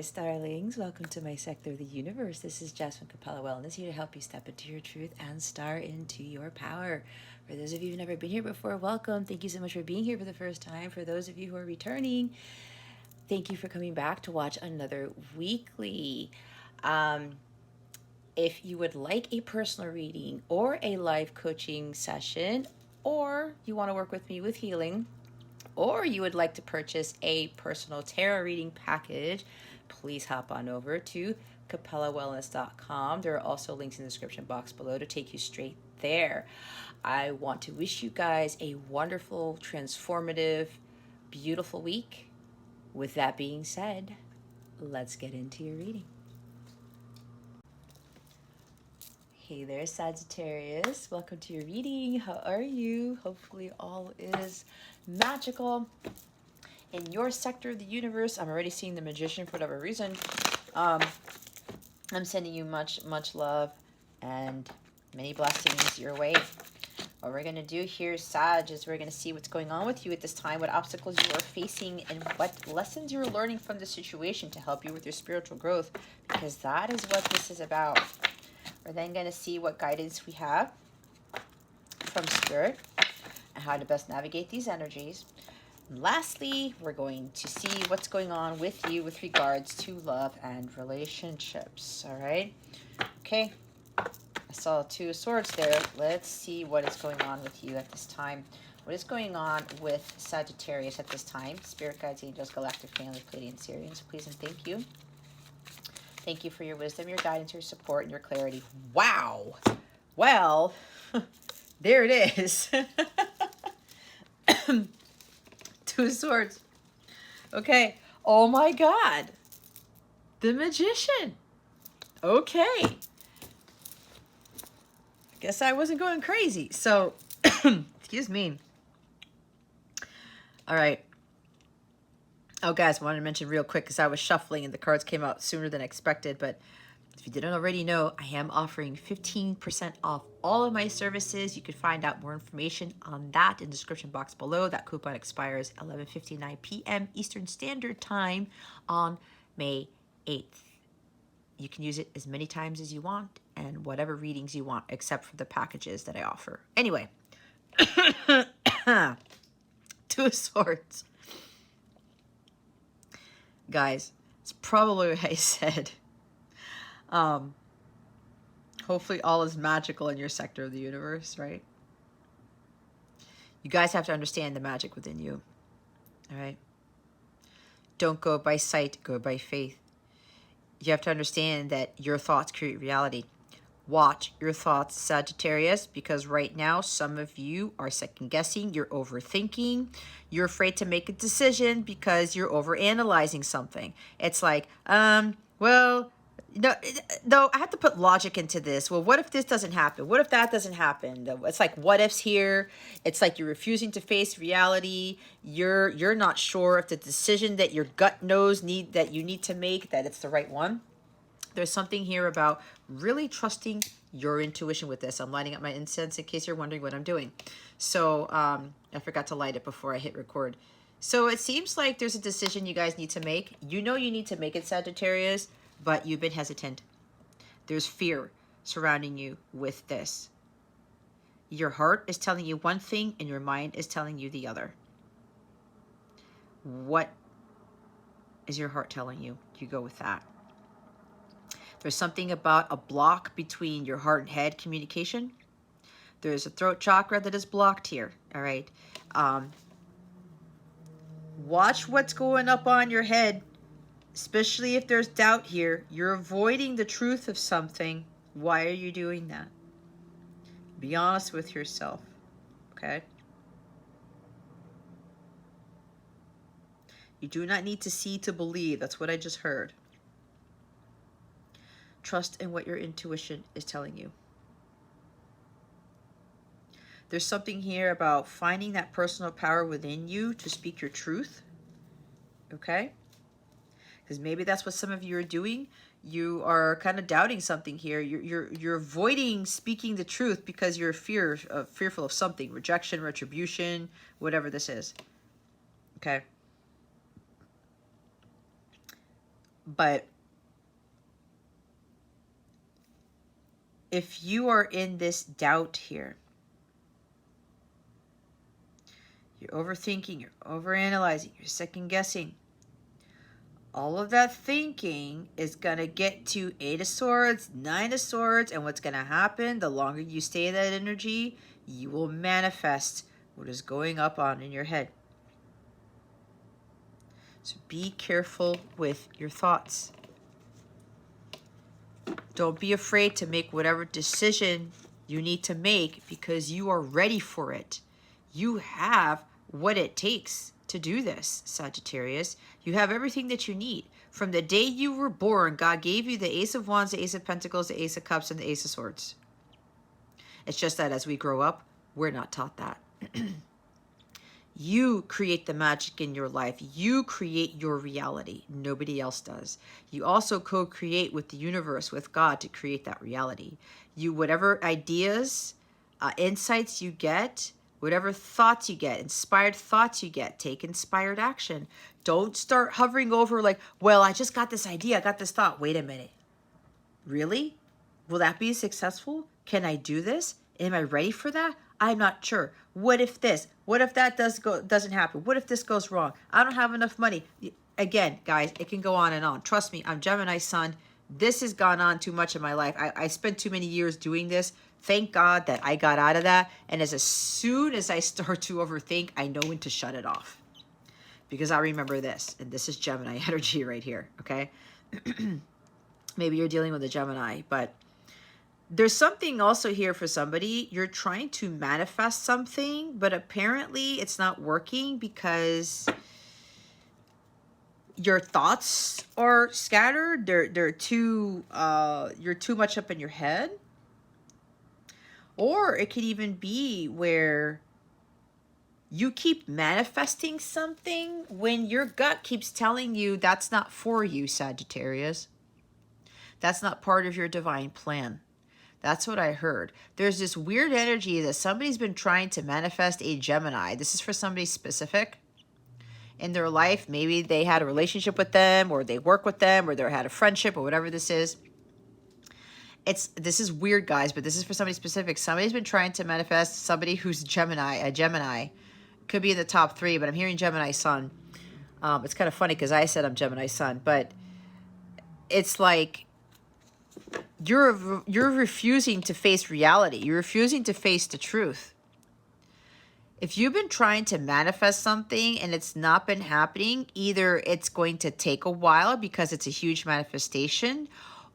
Sagittarius, darlings. Welcome to my sector of the universe. This is Jasmine Capella Wellness, here to help you step into your truth and star into your power. For those of you who've never been here before, welcome. Thank you so much for being here for the first time. For those of you who are returning, thank you for coming back to watch another weekly. If you would like a personal reading or a live coaching session, or you want to work with me with healing, or you would like to purchase a personal tarot reading package, please hop on over to capellawellness.com. There are also links in the description box below to take you straight there. I want to wish you guys a wonderful, transformative, beautiful week. With that being said, let's get into your reading. Hey there, Sagittarius. Welcome to your reading. How are you? Hopefully all is magical in your sector of the universe. I'm already seeing the Magician for whatever reason. I'm sending you much love and many blessings your way. What we're going to do here, Sag, is we're going to see what's going on with you at this time, what obstacles you are facing, and what lessons you're learning from the situation to help you with your spiritual growth, because that is what this is about. We're then going to see what guidance we have from Spirit and how to best navigate these energies. And lastly, we're going to see what's going on with you with regards to love and relationships. All right? Okay. I saw 2 of Swords there. Let's see what is going on with you at this time. What is going on with Sagittarius at this time? Spirit guides, angels, galactic family, Pleiadian, Sirians, please and thank you. Thank you for your wisdom, your guidance, your support, and your clarity. Wow. Well, there it is. 2 of Swords. Okay. Oh my God. The Magician. Okay. I guess I wasn't going crazy. So, excuse me. All right. Oh, guys, I wanted to mention real quick because I was shuffling and the cards came out sooner than expected. But if you didn't already know, I am offering 15% off all of my services. You can find out more information on that in the description box below. That coupon expires 11:59 p.m. Eastern Standard Time on May 8th. You can use it as many times as you want and whatever readings you want, except for the packages that I offer. Anyway, 2 of Swords. Guys, it's probably what I said. Hopefully all is magical in your sector of the universe, right? You guys have to understand the magic within you, all right? Don't go by sight, go by faith. You have to understand that your thoughts create reality. Watch your thoughts, Sagittarius, because right now some of you are second-guessing, you're overthinking, you're afraid to make a decision because you're overanalyzing something. It's like, well, no, I have to put logic into this. Well, what if this doesn't happen? What if that doesn't happen? It's like what ifs here. It's like you're refusing to face reality. You're not sure if the decision that your gut knows that you need to make, that it's the right one. There's something here about really trusting your intuition with this. I'm lighting up my incense in case you're wondering what I'm doing. So I forgot to light it before I hit record. So it seems like there's a decision you guys need to make. You know you need to make it, Sagittarius, but you've been hesitant. There's fear surrounding you with this. Your heart is telling you one thing and your mind is telling you the other. What is your heart telling you? You go with that. There's something about a block between your heart and head communication. There's a throat chakra that is blocked here, all right? Watch what's going up on your head, especially if there's doubt here. You're avoiding the truth of something. Why are you doing that? Be honest with yourself, okay? You do not need to see to believe. That's what I just heard. Trust in what your intuition is telling you. There's something here about finding that personal power within you to speak your truth, okay? Because maybe that's what some of you are doing. You are kind of doubting something here. You're avoiding speaking the truth because you're fearful of something, rejection, retribution, whatever this is, okay? But if you are in this doubt here, you're overthinking, you're overanalyzing, you're second guessing, all of that thinking is going to get to 8 of Swords, 9 of Swords, and what's going to happen, the longer you stay in that energy, you will manifest what is going up on in your head. So be careful with your thoughts. Don't be afraid to make whatever decision you need to make because you are ready for it. You have what it takes to do this, Sagittarius. You have everything that you need. From the day you were born, God gave you the Ace of Wands, the Ace of Pentacles, the Ace of Cups, and the Ace of Swords. It's just that as we grow up, we're not taught that. You create the magic in your life. You create your reality. Nobody else does. You also co-create with the universe, with God, to create that reality. You, whatever ideas, insights you get, whatever thoughts you get, inspired thoughts you get, take inspired action. Don't start hovering over like, well, I just got this idea, I got this thought. Wait a minute. Really? Will that be successful? Can I do this? Am I ready for that? I'm not sure. What if this? What if that doesn't happen? What if this goes wrong? I don't have enough money. Again, guys, it can go on and on. Trust me, I'm Gemini sun. This has gone on too much in my life. I spent too many years doing this. Thank God that I got out of that. And as soon as I start to overthink, I know when to shut it off. Because I remember this. And this is Gemini energy right here, okay? Maybe you're dealing with a Gemini, but there's something also here for somebody. You're trying to manifest something, but apparently it's not working because your thoughts are scattered. They're too you're too much up in your head. Or it could even be where you keep manifesting something when your gut keeps telling you that's not for you, Sagittarius. That's not part of your divine plan. That's what I heard. There's this weird energy that somebody's been trying to manifest a Gemini. This is for somebody specific in their life. Maybe they had a relationship with them, or they work with them, or they had a friendship, or whatever this is. This is weird, guys, but this is for somebody specific. Somebody's been trying to manifest somebody who's Gemini, a Gemini. Could be in the top 3, but I'm hearing Gemini sun. It's kind of funny because I said I'm Gemini sun, but it's like you're refusing to face reality. You're refusing to face the truth. If you've been trying to manifest something and it's not been happening, either it's going to take a while because it's a huge manifestation,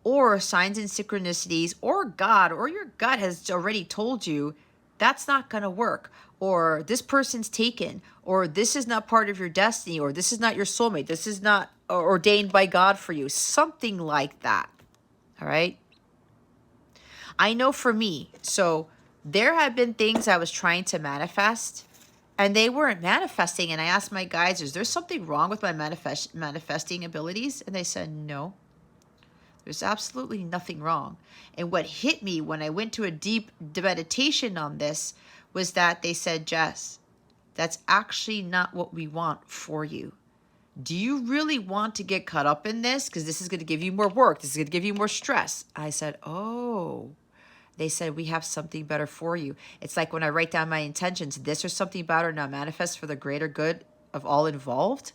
or signs and synchronicities, or God, or your gut has already told you that's not going to work, or this person's taken, or this is not part of your destiny, or this is not your soulmate, this is not ordained by God for you, something like that. All right? I know for me, so there have been things I was trying to manifest and they weren't manifesting. And I asked my guides, is there something wrong with my manifesting abilities? And they said, no, there's absolutely nothing wrong. And what hit me when I went to a deep meditation on this was that they said, Jess, that's actually not what we want for you. Do you really want to get caught up in this? Because this is going to give you more work. This is going to give you more stress. I said, oh. They said, we have something better for you. It's like when I write down my intentions, this or something better now manifest for the greater good of all involved.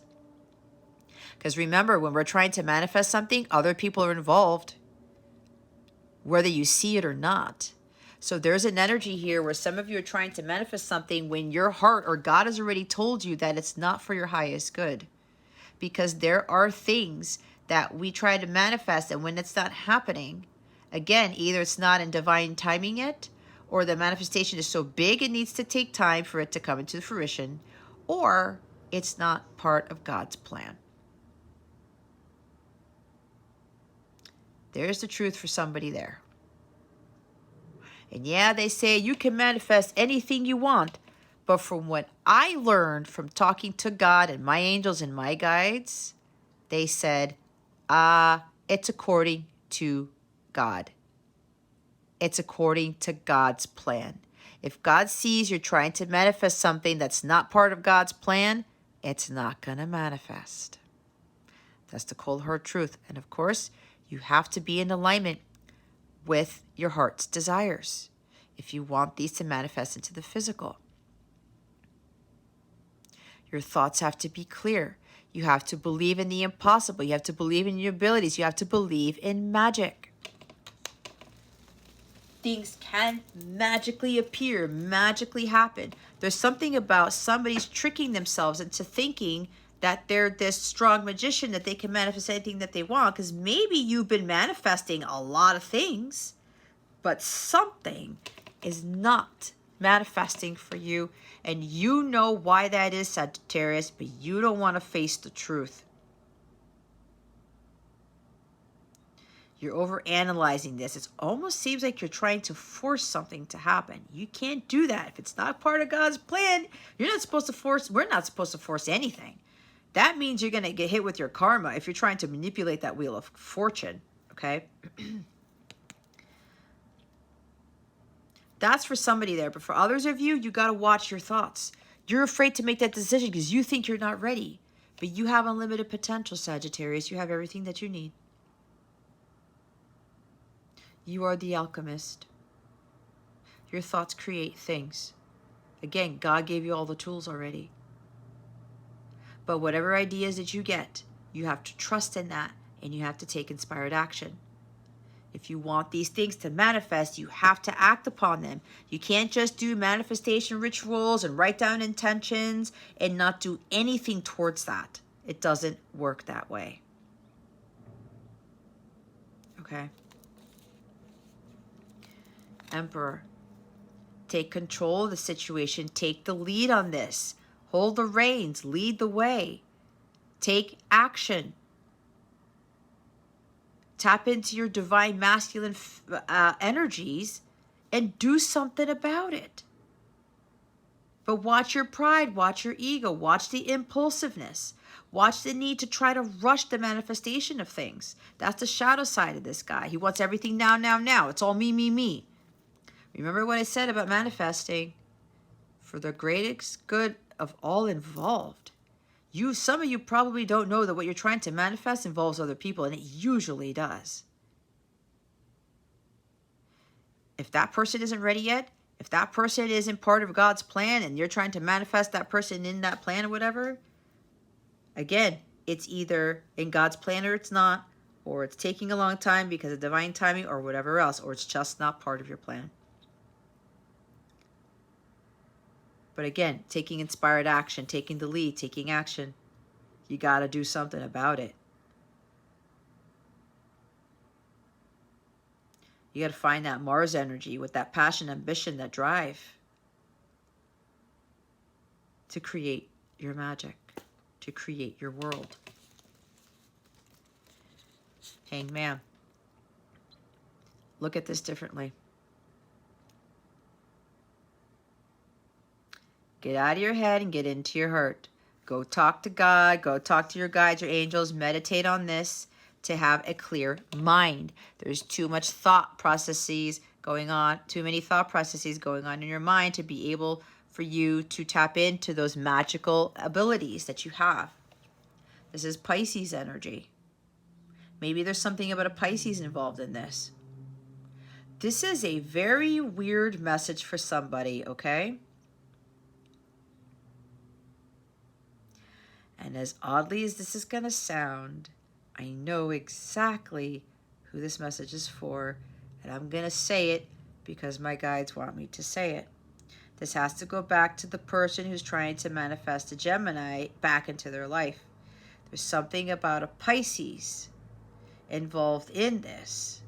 Because remember, when we're trying to manifest something, other people are involved, whether you see it or not. So there's an energy here where some of you are trying to manifest something when your heart or God has already told you that it's not for your highest good. Because there are things that we try to manifest, and when it's not happening, again, either it's not in divine timing yet, or the manifestation is so big it needs to take time for it to come into fruition, or it's not part of God's plan. There's the truth for somebody there. And yeah, they say you can manifest anything you want, but from what I learned from talking to God and my angels and my guides, they said, it's according to God. It's according to God's plan. If God sees you're trying to manifest something that's not part of God's plan, it's not going to manifest. That's the cold hard truth. And of course, you have to be in alignment with your heart's desires if you want these to manifest into the physical. Your thoughts have to be clear. You have to believe in the impossible. You have to believe in your abilities. You have to believe in magic. Things can magically appear, magically happen. There's something about somebody's tricking themselves into thinking that they're this strong magician that they can manifest anything that they want, because maybe you've been manifesting a lot of things, but something is not manifesting for you, and you know why that is, Sagittarius, but you don't want to face the truth. You're overanalyzing this. It almost seems like you're trying to force something to happen. You can't do that. If it's not part of God's plan, you're not supposed to force, we're not supposed to force anything. That means you're going to get hit with your karma if you're trying to manipulate that wheel of fortune, okay? That's for somebody there. But for others of you, you got to watch your thoughts. You're afraid to make that decision because you think you're not ready. But you have unlimited potential, Sagittarius. You have everything that you need. You are the alchemist. Your thoughts create things. Again, God gave you all the tools already. But whatever ideas that you get, you have to trust in that, and you have to take inspired action. If you want these things to manifest, you have to act upon them. You can't just do manifestation rituals and write down intentions and not do anything towards that. It doesn't work that way. Okay? Emperor, take control of the situation. Take the lead on this. Hold the reins. Lead the way. Take action. Tap into your divine masculine energies and do something about it. But watch your pride. Watch your ego. Watch the impulsiveness. Watch the need to try to rush the manifestation of things. That's the shadow side of this guy. He wants everything now, now, now. It's all me, me, me. Remember what I said about manifesting? For the greatest good of all involved. Some of you probably don't know that what you're trying to manifest involves other people, and it usually does. If that person isn't ready yet, if that person isn't part of God's plan and you're trying to manifest that person in that plan or whatever, again, it's either in God's plan or it's not, or it's taking a long time because of divine timing or whatever else, or it's just not part of your plan. But again, taking inspired action, taking the lead, taking action. You got to do something about it. You got to find that Mars energy with that passion, ambition, that drive to create your magic, to create your world. Hanged Man. Look at this differently. Get out of your head and get into your heart. Go talk to God. Go talk to your guides, your angels. Meditate on this to have a clear mind. There's too much thought processes going on, too many thought processes going on in your mind to be able for you to tap into those magical abilities that you have. This is Pisces energy. Maybe there's something about a Pisces involved in this. This is a very weird message for somebody, okay? And as oddly as this is going to sound, I know exactly who this message is for, and I'm going to say it because my guides want me to say it. This has to go back to the person who's trying to manifest a Gemini back into their life. There's something about a Pisces involved in this.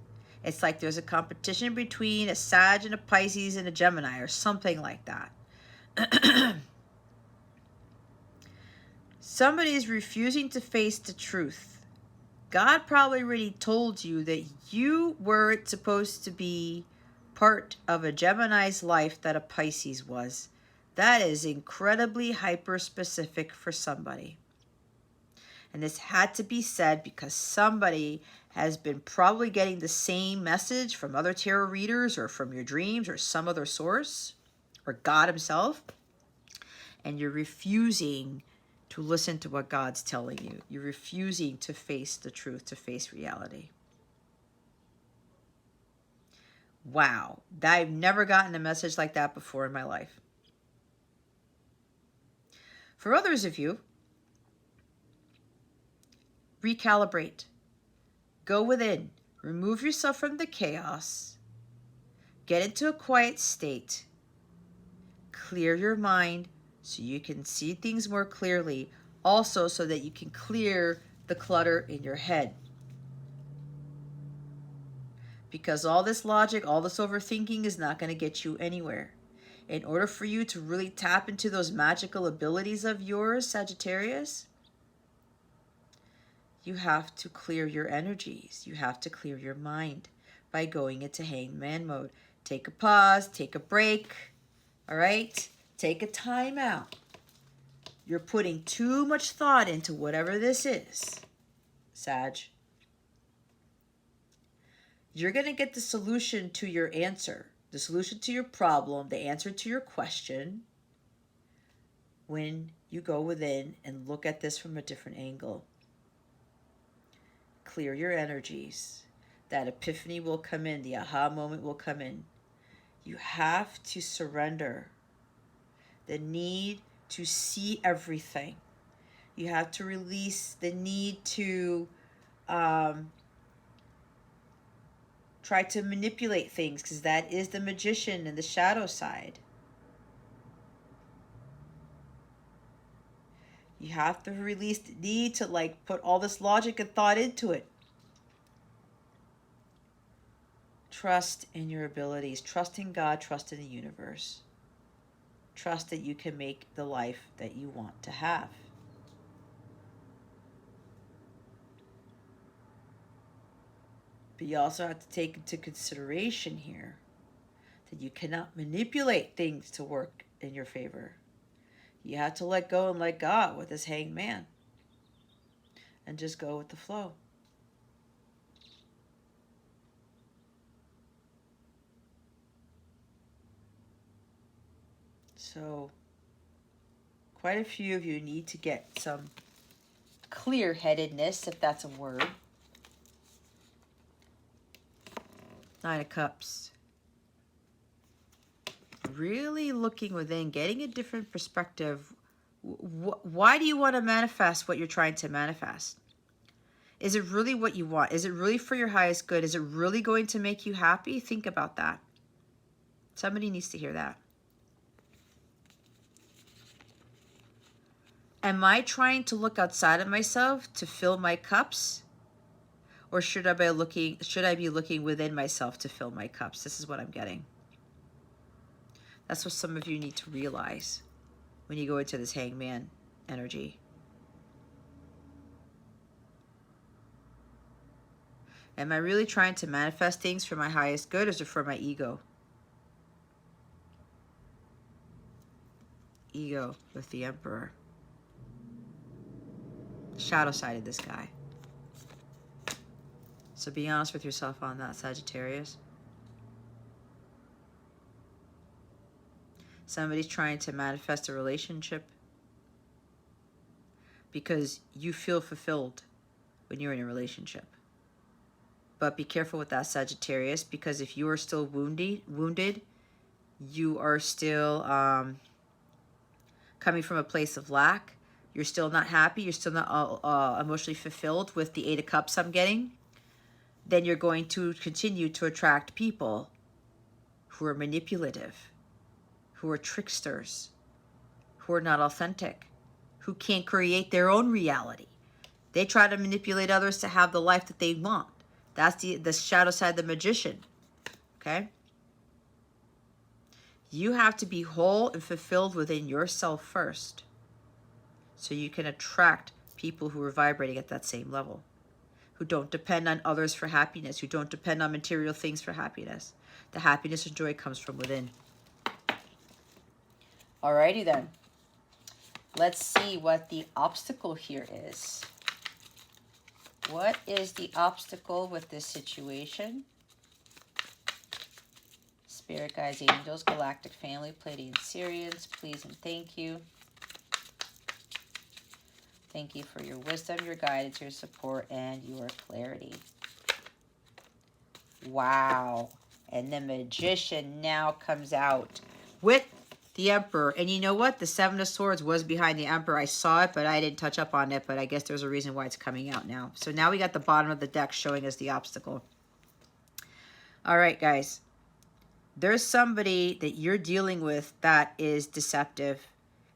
It's like there's a competition between a Sag and a Pisces and a Gemini or something like that. Somebody is refusing to face the truth. God probably already told you that you weren't supposed to be part of a Gemini's life that a Pisces was. That is incredibly hyper-specific for somebody. And this had to be said because somebody has been probably getting the same message from other tarot readers or from your dreams or some other source or God himself. And you're refusing to listen to what God's telling you. You're refusing to face the truth, to face reality. Wow, I've never gotten a message like that before in my life. For others of you, recalibrate. Go within. Remove yourself from the chaos. Get into a quiet state. Clear your mind so you can see things more clearly. Also, so that you can clear the clutter in your head. Because all this logic, all this overthinking is not going to get you anywhere. In order for you to really tap into those magical abilities of yours, Sagittarius, you have to clear your energies. You have to clear your mind by going into hangman mode. Take a pause, take a break, all right? Take a time out. You're putting too much thought into whatever this is, Sag. You're going to get the solution to your answer, the solution to your problem, the answer to your question, when you go within and look at this from a different angle. Clear your energies. That epiphany will come in. The aha moment will come in. You have to surrender the need to see everything. You have to release the need to try to manipulate things, because that is the magician and the shadow side. You have to release the need to put all this logic and thought into it. Trust in your abilities. Trust in God. Trust in the universe. Trust that you can make the life that you want to have. But you also have to take into consideration here that you cannot manipulate things to work in your favor. You have to let go and let God with this hangman and just go with the flow. So quite a few of you need to get some clear-headedness, if that's a word. 9 of Cups. Really looking within, getting a different perspective. Why do you want to manifest what you're trying to manifest? Is it really what you want? Is it really for your highest good? Is it really going to make you happy? Think about that. Somebody needs to hear that. Am I trying to look outside of myself to fill my cups? Or should I be looking within myself to fill my cups? This is what I'm getting. That's what some of you need to realize when you go into this hangman energy. Am I really trying to manifest things for my highest good, or is it for my ego? Ego with the Emperor. Shadow side of this guy. So be honest with yourself on that, Sagittarius. Somebody's trying to manifest a relationship because you feel fulfilled when you're in a relationship. But be careful with that, Sagittarius, because if you are still wounded, you are still coming from a place of lack. You're still not happy. You're still not emotionally fulfilled with the 8 of Cups I'm getting. Then you're going to continue to attract people who are manipulative, who are tricksters, who are not authentic, who can't create their own reality. They try to manipulate others to have the life that they want. That's the shadow side of the magician, okay? You have to be whole and fulfilled within yourself first so you can attract people who are vibrating at that same level, who don't depend on others for happiness, who don't depend on material things for happiness. The happiness and joy comes from within. Alrighty then. Let's see what the obstacle here is. What is the obstacle with this situation? Spirit guides, angels, galactic family, Pleiadian Syrians, please and thank you. thank you for your wisdom, your guidance, your support, and your clarity. Wow. And the Magician now comes out with the Emperor. And you know what? The Seven of Swords was behind the Emperor. I saw it, but I didn't touch up on it. But I guess there's a reason why it's coming out now. So now we got the bottom of the deck showing us the obstacle. All right, guys. There's somebody that you're dealing with that is deceptive.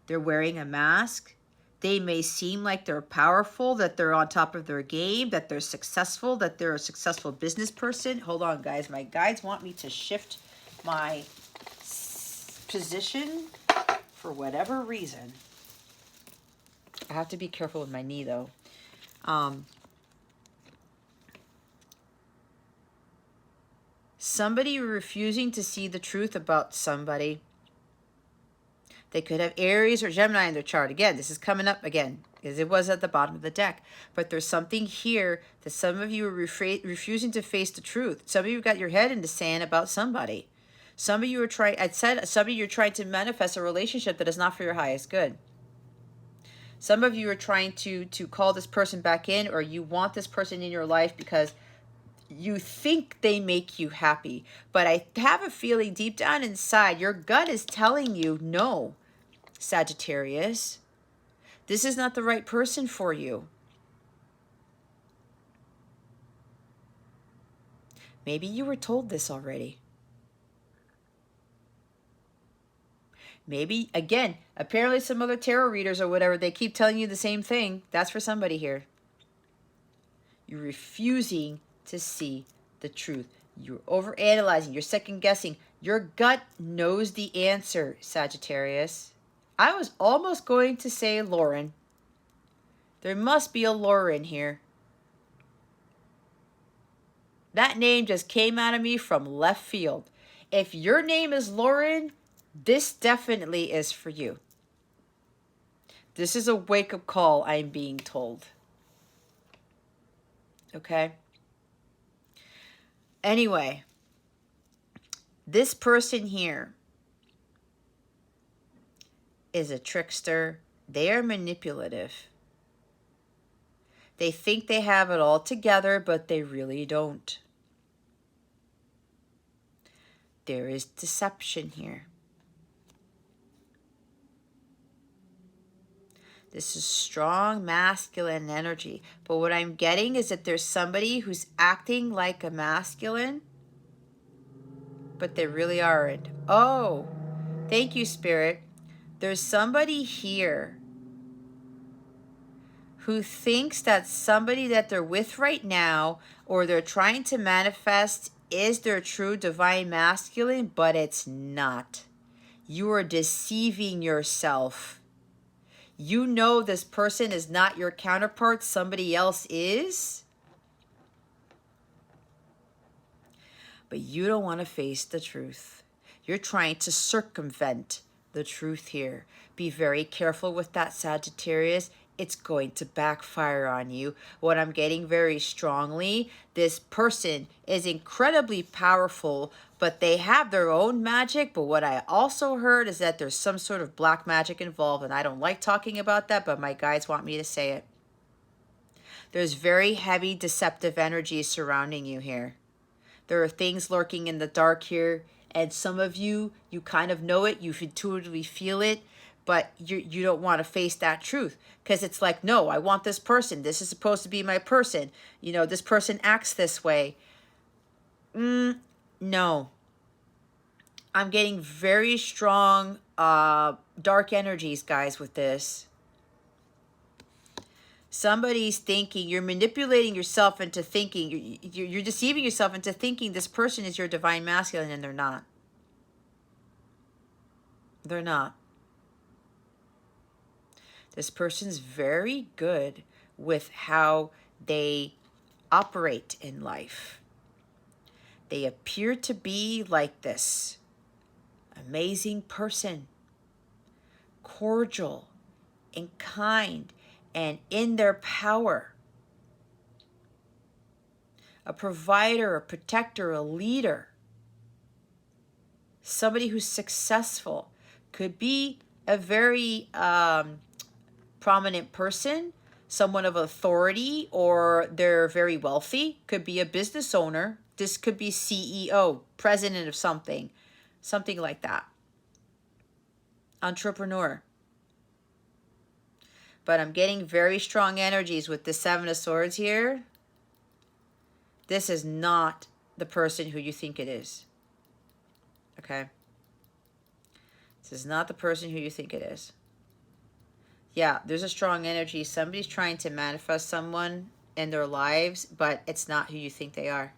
They're wearing a mask. They may seem like they're powerful, that they're on top of their game, that they're successful, that they're a successful business person. Hold on, guys. My guides want me to shift my position for whatever reason. I have to be careful with my knee, though. Somebody refusing to see the truth about somebody. They could have Aries or Gemini in their chart. Again, this is coming up again, because it was at the bottom of the deck. But there's something here that some of you are refusing to face the truth. Some of you got your head in the sand about somebody. Some of you are trying, some of you are trying to manifest a relationship that is not for your highest good. Some of you are trying to call this person back in, or you want this person in your life because you think they make you happy. But I have a feeling deep down inside, your gut is telling you no. Sagittarius, this is not the right person for you. Maybe you were told this already. Maybe, again, apparently some other tarot readers or whatever, they keep telling you the same thing. That's for somebody here. You're refusing to see the truth. You're overanalyzing. You're second guessing. Your gut knows the answer, Sagittarius. I was almost going to say Lauren. There must be a Lauren here. That name just came out of me from left field. If your name is Lauren, this definitely is for you. This is a wake-up call, I'm being told. Okay? Anyway, this person here is a trickster. They are manipulative. They think they have it all together, but they really don't. There is deception here. This is strong masculine energy. But what I'm getting is that there's somebody who's acting like a masculine, but they really aren't. Oh, thank you, Spirit. There's somebody here who thinks that somebody that they're with right now, or they're trying to manifest, is their true divine masculine, but it's not. You are deceiving yourself. You know this person is not your counterpart, somebody else is. But you don't want to face the truth. You're trying to circumvent the truth here. Be very careful with that, Sagittarius. It's going to backfire on you. What I'm getting very strongly, this person is incredibly powerful, but they have their own magic. But what I also heard is that there's some sort of black magic involved, and I don't like talking about that, but my guides want me to say it. There's very heavy deceptive energy surrounding you here. There are things lurking in the dark here, and some of you, you kind of know it, you intuitively feel it, but you don't want to face that truth, because it's like, no, I want this person. This is supposed to be my person. You know, this person acts this way. No. I'm getting very strong dark energies, guys, with this. Somebody's thinking, you're manipulating yourself into thinking, you're deceiving yourself into thinking this person is your divine masculine, and they're not. They're not. This person's very good with how they operate in life. They appear to be like this amazing person, cordial and kind and in their power. A provider, a protector, a leader. Somebody who's successful. Could be a very prominent person, someone of authority, or they're very wealthy. Could be a business owner. This could be CEO, president of something, something like that. Entrepreneur. But I'm getting very strong energies with the Seven of Swords here. This is not the person who you think it is. Okay? This is not the person who you think it is. Yeah, there's a strong energy. Somebody's trying to manifest someone in their lives, but it's not who you think they are.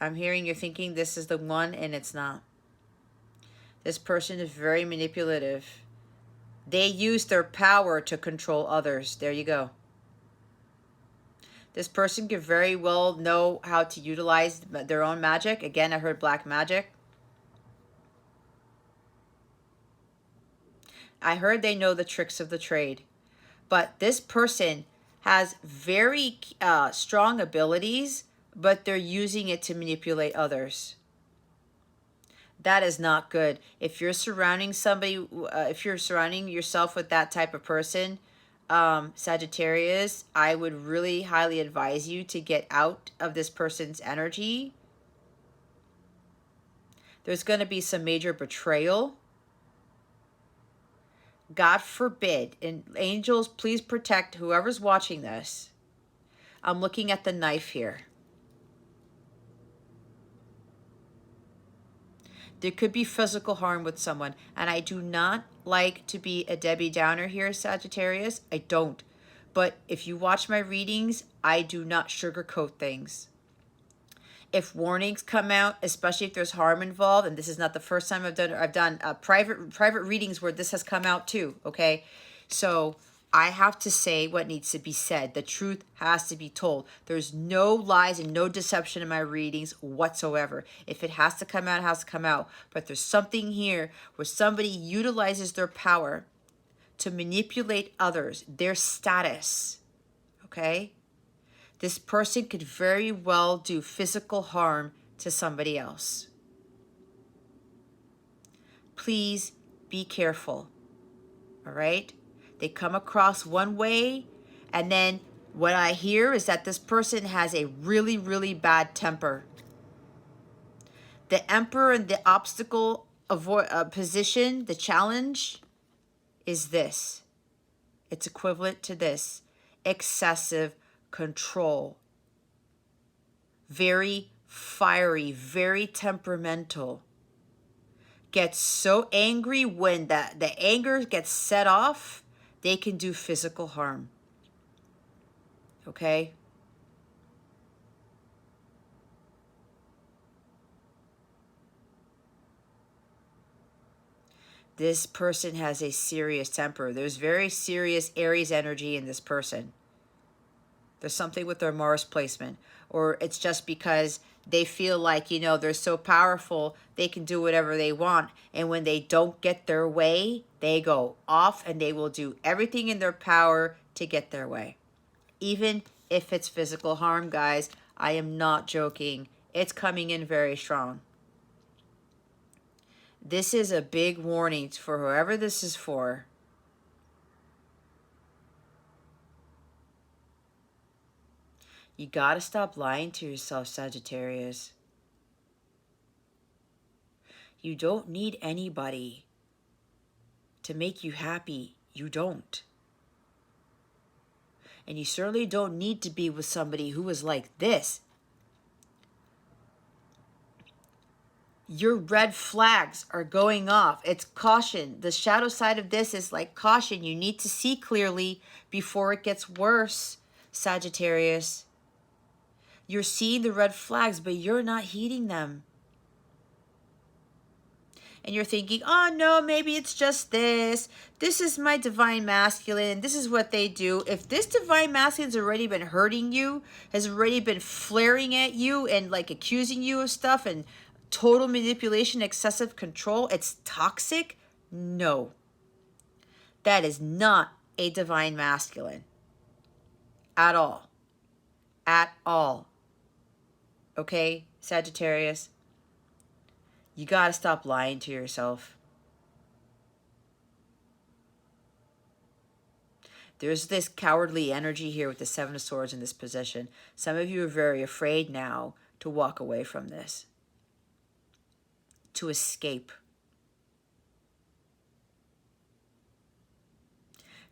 I'm hearing you're thinking this is the one, and it's not. This person is very manipulative. They use their power to control others. There you go. This person could very well know how to utilize their own magic. Again, I heard black magic. I heard they know the tricks of the trade. But this person has very strong abilities, but they're using it to manipulate others. That is not good. If you're surrounding somebody, if you're surrounding yourself with that type of person, Sagittarius, I would really highly advise you to get out of this person's energy. There's going to be some major betrayal. God forbid. And angels, please protect whoever's watching this. I'm looking at the knife here. There could be physical harm with someone. And I do not like to be a Debbie Downer here, Sagittarius. I don't. But if you watch my readings, I do not sugarcoat things. If warnings come out, especially if there's harm involved, and this is not the first time I've done private readings where this has come out too, okay? So I have to say what needs to be said. The truth has to be told. There's no lies and no deception in my readings whatsoever. If it has to come out, it has to come out. But there's something here where somebody utilizes their power to manipulate others, their status, okay? This person could very well do physical harm to somebody else. Please be careful, all right? They come across one way, and then what I hear is that this person has a really, really bad temper. The Emperor and the obstacle position, the challenge, is this. It's equivalent to this. Excessive control. Very fiery, very temperamental. Gets so angry when the anger gets set off, they can do physical harm. Okay? This person has a serious temper. There's very serious Aries energy in this person. There's something with their Mars placement. Or it's just because they feel like, you know, they're so powerful, they can do whatever they want. And when they don't get their way, they go off and they will do everything in their power to get their way. Even if it's physical harm, guys, I am not joking. It's coming in very strong. This is a big warning for whoever this is for. You got to stop lying to yourself, Sagittarius. You don't need anybody to make you happy. You don't. And you certainly don't need to be with somebody who is like this. Your red flags are going off. It's caution. The shadow side of this is like caution. You need to see clearly before it gets worse, Sagittarius. You're seeing the red flags, but you're not heeding them. And you're thinking, oh no, maybe it's just this. This is my divine masculine. This is what they do. If this divine masculine's already been hurting you, has already been flaring at you and like accusing you of stuff and total manipulation, excessive control, it's toxic? No. That is not a divine masculine. At all. At all. Okay, Sagittarius? You got to stop lying to yourself. There's this cowardly energy here with the Seven of Swords in this position. Some of you are very afraid now to walk away from this, to escape.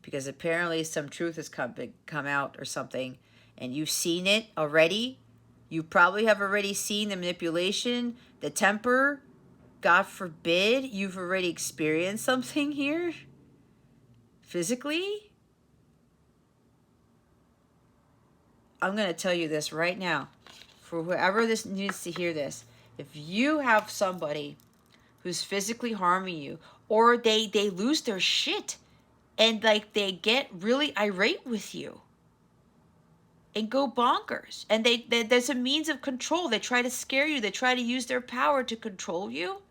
Because apparently some truth has come out or something, and you've seen it already. You probably have already seen the manipulation, the temper. God forbid you've already experienced something here physically. I'm going to tell you this right now, for whoever this needs to hear this. If you have somebody who's physically harming you, or they lose their shit and like they get really irate with you and go bonkers, and there's a means of control. They try to scare you. They try to use their power to control you.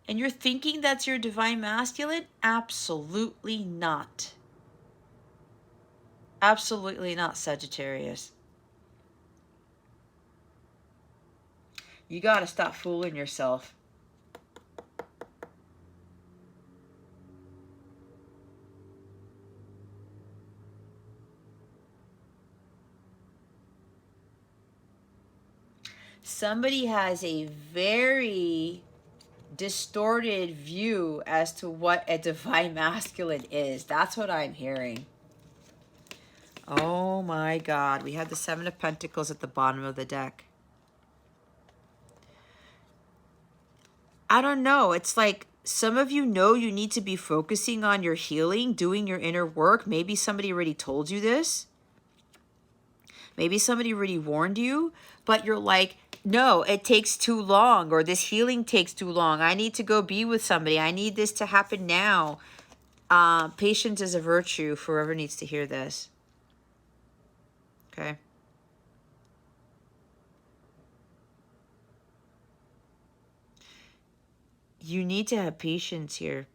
And you're thinking that's your divine masculine? Absolutely not. Absolutely not, Sagittarius. You got to stop fooling yourself. Somebody has a very distorted view as to what a divine masculine is. That's what I'm hearing. Oh my God. We have the Seven of Pentacles at the bottom of the deck. I don't know. It's like some of you know you need to be focusing on your healing, doing your inner work. Maybe somebody already told you this. Maybe somebody already warned you, but you're like, no, it takes too long, or this healing takes too long. I need to go be with somebody. I need this to happen now. Patience is a virtue for whoever needs to hear this. Okay. You need to have patience here.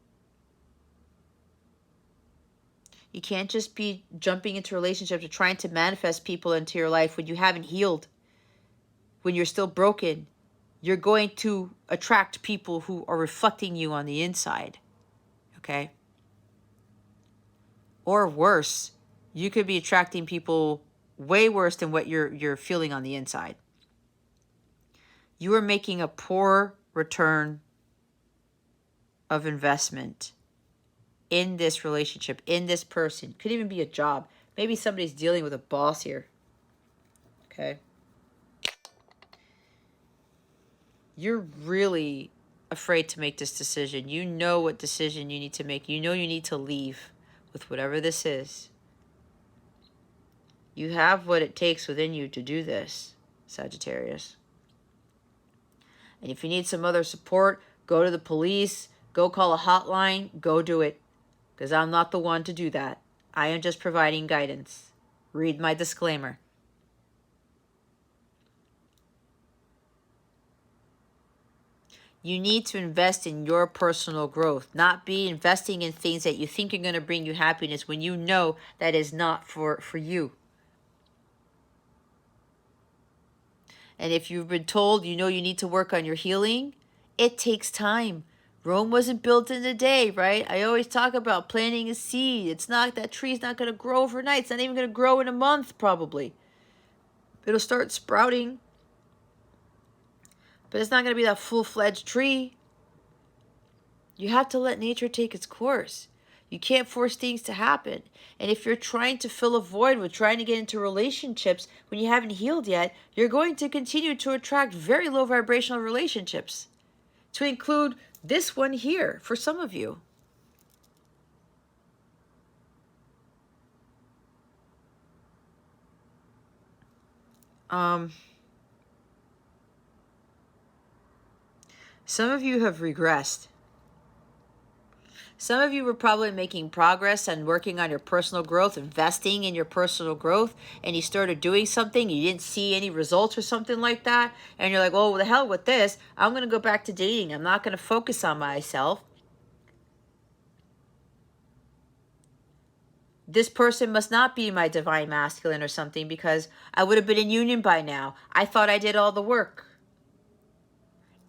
You can't just be jumping into relationships or trying to manifest people into your life when you haven't healed, when you're still broken. You're going to attract people who are reflecting you on the inside. Okay? Or worse, you could be attracting people way worse than what you're feeling on the inside. You are making a poor return of investment in this relationship, in this person. Could even be a job. Maybe somebody's dealing with a boss here. Okay? You're really afraid to make this decision. You know what decision you need to make. You know you need to leave with whatever this is. You have what it takes within you to do this, Sagittarius. And if you need some other support, go to the police, go call a hotline, go do it. Because I'm not the one to do that. I am just providing guidance. Read my disclaimer. You need to invest in your personal growth, not be investing in things that you think are going to bring you happiness when you know that is not for you. And if you've been told you know you need to work on your healing, it takes time. Rome wasn't built in a day, right? I always talk about planting a seed. It's not, that tree's not going to grow overnight. It's not even going to grow in a month, probably. It'll start sprouting. But it's not going to be that full-fledged tree. You have to let nature take its course. You can't force things to happen. And if you're trying to fill a void with trying to get into relationships when you haven't healed yet, you're going to continue to attract very low vibrational relationships. To include this one here for some of you. Some of you have regressed. Some of you were probably making progress and working on your personal growth, investing in your personal growth, and you started doing something, you didn't see any results or something like that, and you're like, oh, the hell with this. I'm going to go back to dating. I'm not going to focus on myself. This person must not be my divine masculine or something because I would have been in union by now. I thought I did all the work.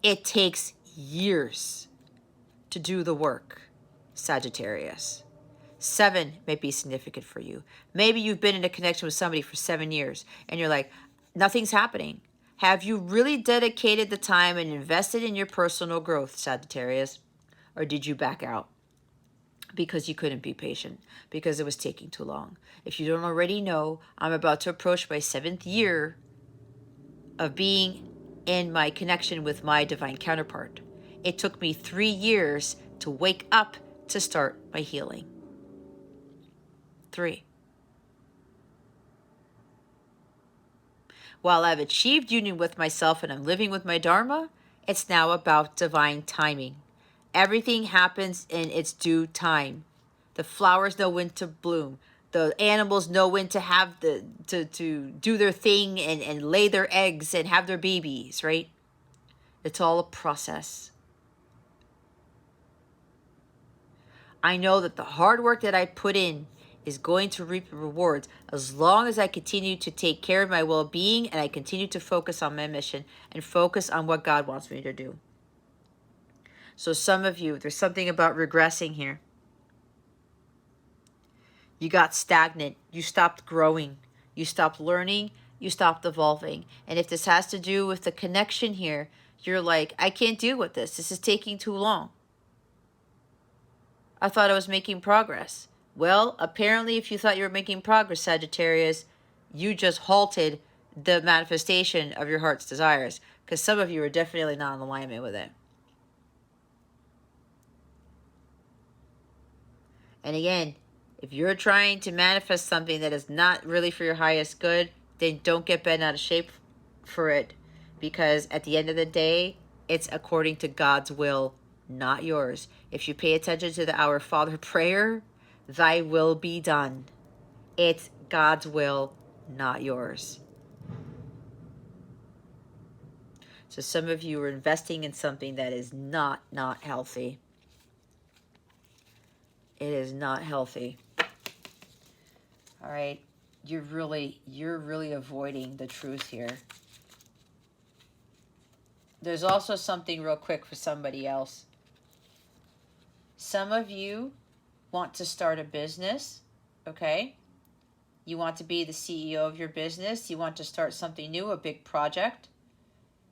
It takes years to do the work, Sagittarius. 7 may be significant for you. Maybe you've been in a connection with somebody for 7 years and you're like, nothing's happening. Have you really dedicated the time and invested in your personal growth, Sagittarius? Or did you back out because you couldn't be patient, because it was taking too long? If you don't already know, I'm about to approach my 7th year of being in my connection with my divine counterpart. It took me 3 years to wake up to start my healing. 3. While I've achieved union with myself and I'm living with my Dharma, it's now about divine timing. Everything happens in its due time. The flowers know when to bloom. The animals know when to have to do their thing and lay their eggs and have their babies, right? It's all a process. I know that the hard work that I put in is going to reap the rewards as long as I continue to take care of my well-being and I continue to focus on my mission and focus on what God wants me to do. So some of you, there's something about regressing here. You got stagnant. You stopped growing. You stopped learning. You stopped evolving. And if this has to do with the connection here, you're like, I can't deal with this. This is taking too long. I thought I was making progress. Well, apparently if you thought you were making progress, Sagittarius, you just halted the manifestation of your heart's desires, because some of you are definitely not in alignment with it. And again, if you're trying to manifest something that is not really for your highest good, then don't get bent out of shape for it, because at the end of the day, it's according to God's will, not yours. If you pay attention to the Our Father prayer, thy will be done. It's God's will, not yours. So some of you are investing in something that is not healthy. It is not healthy. All right. You're really avoiding the truth here. There's also something real quick for somebody else. Some of you want to start a business, okay? You want to be the CEO of your business. You want to start something new, a big project,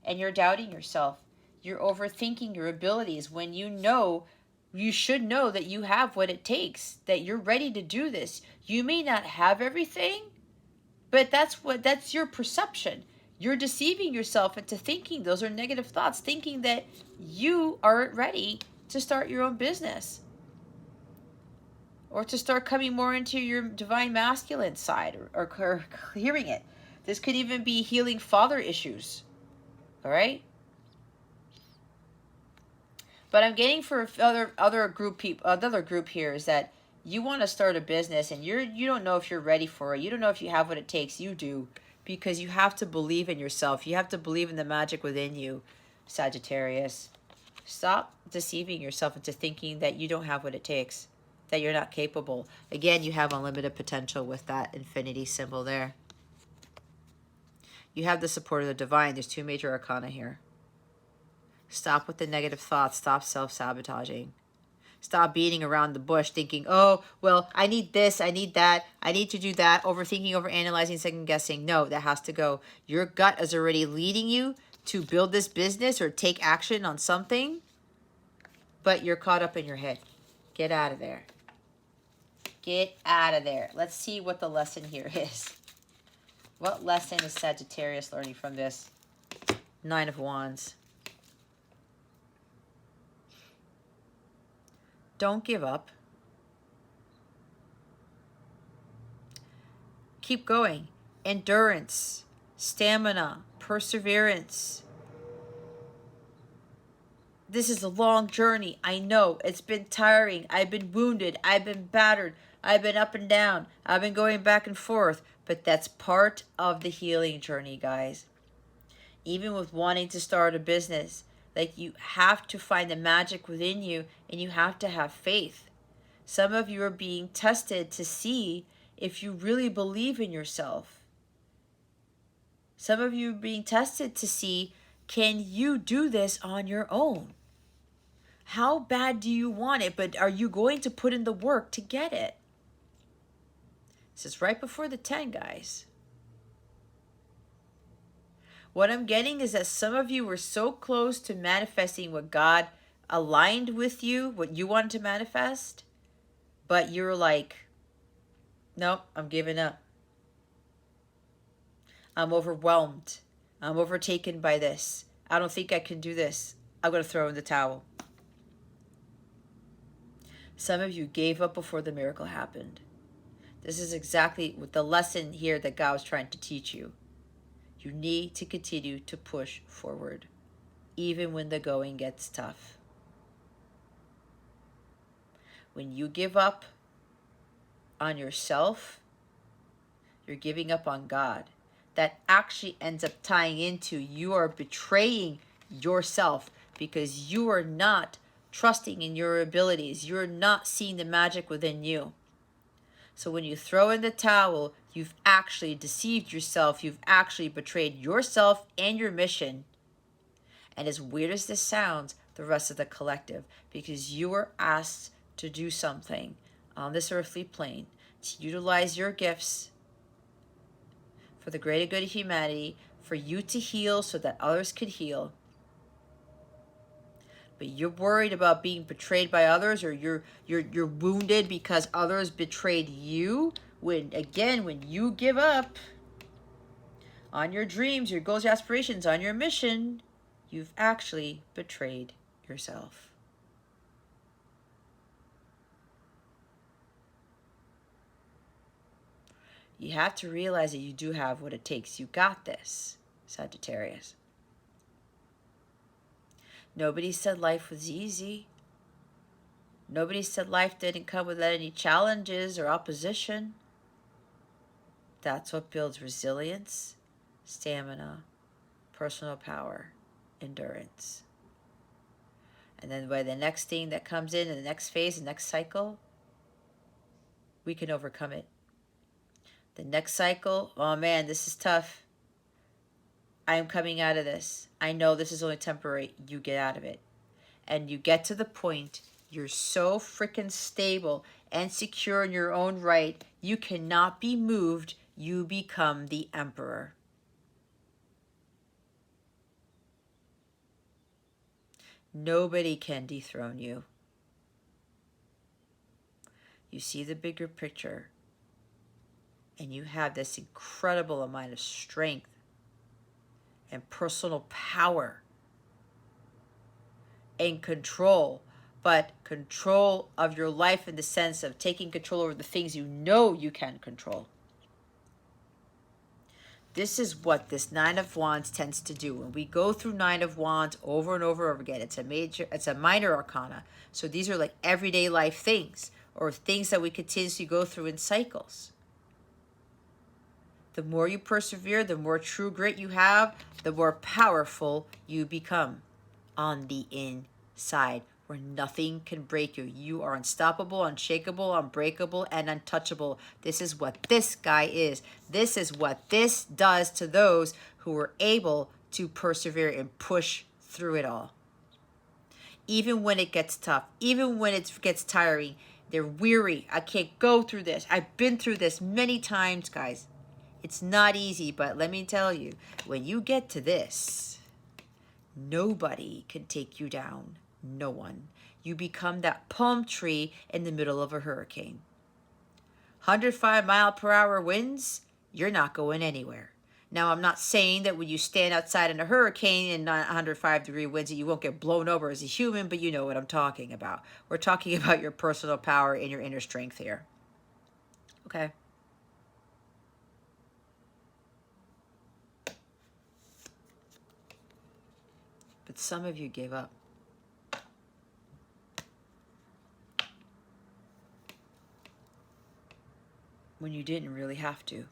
and you're doubting yourself. You're overthinking your abilities when you should know that you have what it takes, that you're ready to do this. You may not have everything, but that's your perception. You're deceiving yourself into thinking those are negative thoughts, thinking that you aren't ready to start your own business or to start coming more into your divine masculine side or clearing it. This could even be healing father issues. All right? But I'm getting for other group here is that you want to start a business and you don't know if you're ready for it. You don't know if you have what it takes. You do, because you have to believe in yourself. You have to believe in the magic within you, Sagittarius. Stop deceiving yourself into thinking that you don't have what it takes, that you're not capable. Again, you have unlimited potential with that infinity symbol there. You have the support of the divine. There's 2 major arcana here. Stop with the negative thoughts. Stop self-sabotaging. Stop beating around the bush thinking, oh, well, I need this, I need that, I need to do that, overthinking, overanalyzing, second-guessing. No, that has to go. Your gut is already leading you to build this business or take action on something, but you're caught up in your head. Get out of there. Get out of there. Let's see what the lesson here is. What lesson is Sagittarius learning from this? 9 of Wands. Don't give up. Keep going. Endurance, stamina, perseverance. This is a long journey. I know. It's been tiring. I've been wounded. I've been battered. I've been up and down. I've been going back and forth. But that's part of the healing journey, guys. Even with wanting to start a business, like, you have to find the magic within you and you have to have faith. Some of you are being tested to see if you really believe in yourself. Some of you are being tested to see, can you do this on your own? How bad do you want it? But are you going to put in the work to get it? This is right before the 10, guys. What I'm getting is that some of you were so close to manifesting what God aligned with you, what you wanted to manifest, but you're like, nope, I'm giving up. I'm overwhelmed. I'm overtaken by this. I don't think I can do this. I'm going to throw in the towel. Some of you gave up before the miracle happened. This is exactly what the lesson here that God was trying to teach you. You need to continue to push forward, even when the going gets tough. When you give up on yourself, you're giving up on God. That actually ends up tying into you are betraying yourself because you are not trusting in your abilities. You're not seeing the magic within you. So when you throw in the towel, you've actually deceived yourself. You've actually betrayed yourself and your mission. And as weird as this sounds, the rest of the collective, because you were asked to do something on this earthly plane, to utilize your gifts for the greater good of humanity, for you to heal so that others could heal. But you're worried about being betrayed by others, or you're wounded because others betrayed you. When you give up on your dreams, your goals, your aspirations, on your mission, you've actually betrayed yourself. You have to realize that you do have what it takes. You got this, Sagittarius. Nobody said life was easy. Nobody said life didn't come without any challenges or opposition. That's what builds resilience, stamina, personal power, endurance. And then by the next thing that comes in the next phase, the next cycle, we can overcome it. The next cycle, oh man, this is tough. I am coming out of this. I know this is only temporary. You get out of it. And you get to the point you're so freaking stable and secure in your own right, you cannot be moved. You become the emperor. Nobody can dethrone you. You see the bigger picture, and you have this incredible amount of strength and personal power and control, but control of your life in the sense of taking control over the things you know you can control. This is what this Nine of Wands tends to do. When we go through Nine of Wands over and over again, it's a minor arcana. So these are like everyday life things, or things that we continuously go through in cycles. The more you persevere, the more true grit you have, the more powerful you become on the inside, where nothing can break you. You are unstoppable, unshakable, unbreakable, and untouchable. This is what this guy is. This is what this does to those who are able to persevere and push through it all. Even when it gets tough, even when it gets tiring, they're weary. I can't go through this. I've been through this many times, guys. It's not easy, but let me tell you, when you get to this, nobody can take you down. No one. You become that palm tree in the middle of a hurricane. 105-mile-per-hour winds, you're not going anywhere. Now, I'm not saying that when you stand outside in a hurricane and 105-degree winds that you won't get blown over as a human, but you know what I'm talking about. We're talking about your personal power and your inner strength here. Okay? But some of you gave up. When you didn't really have to.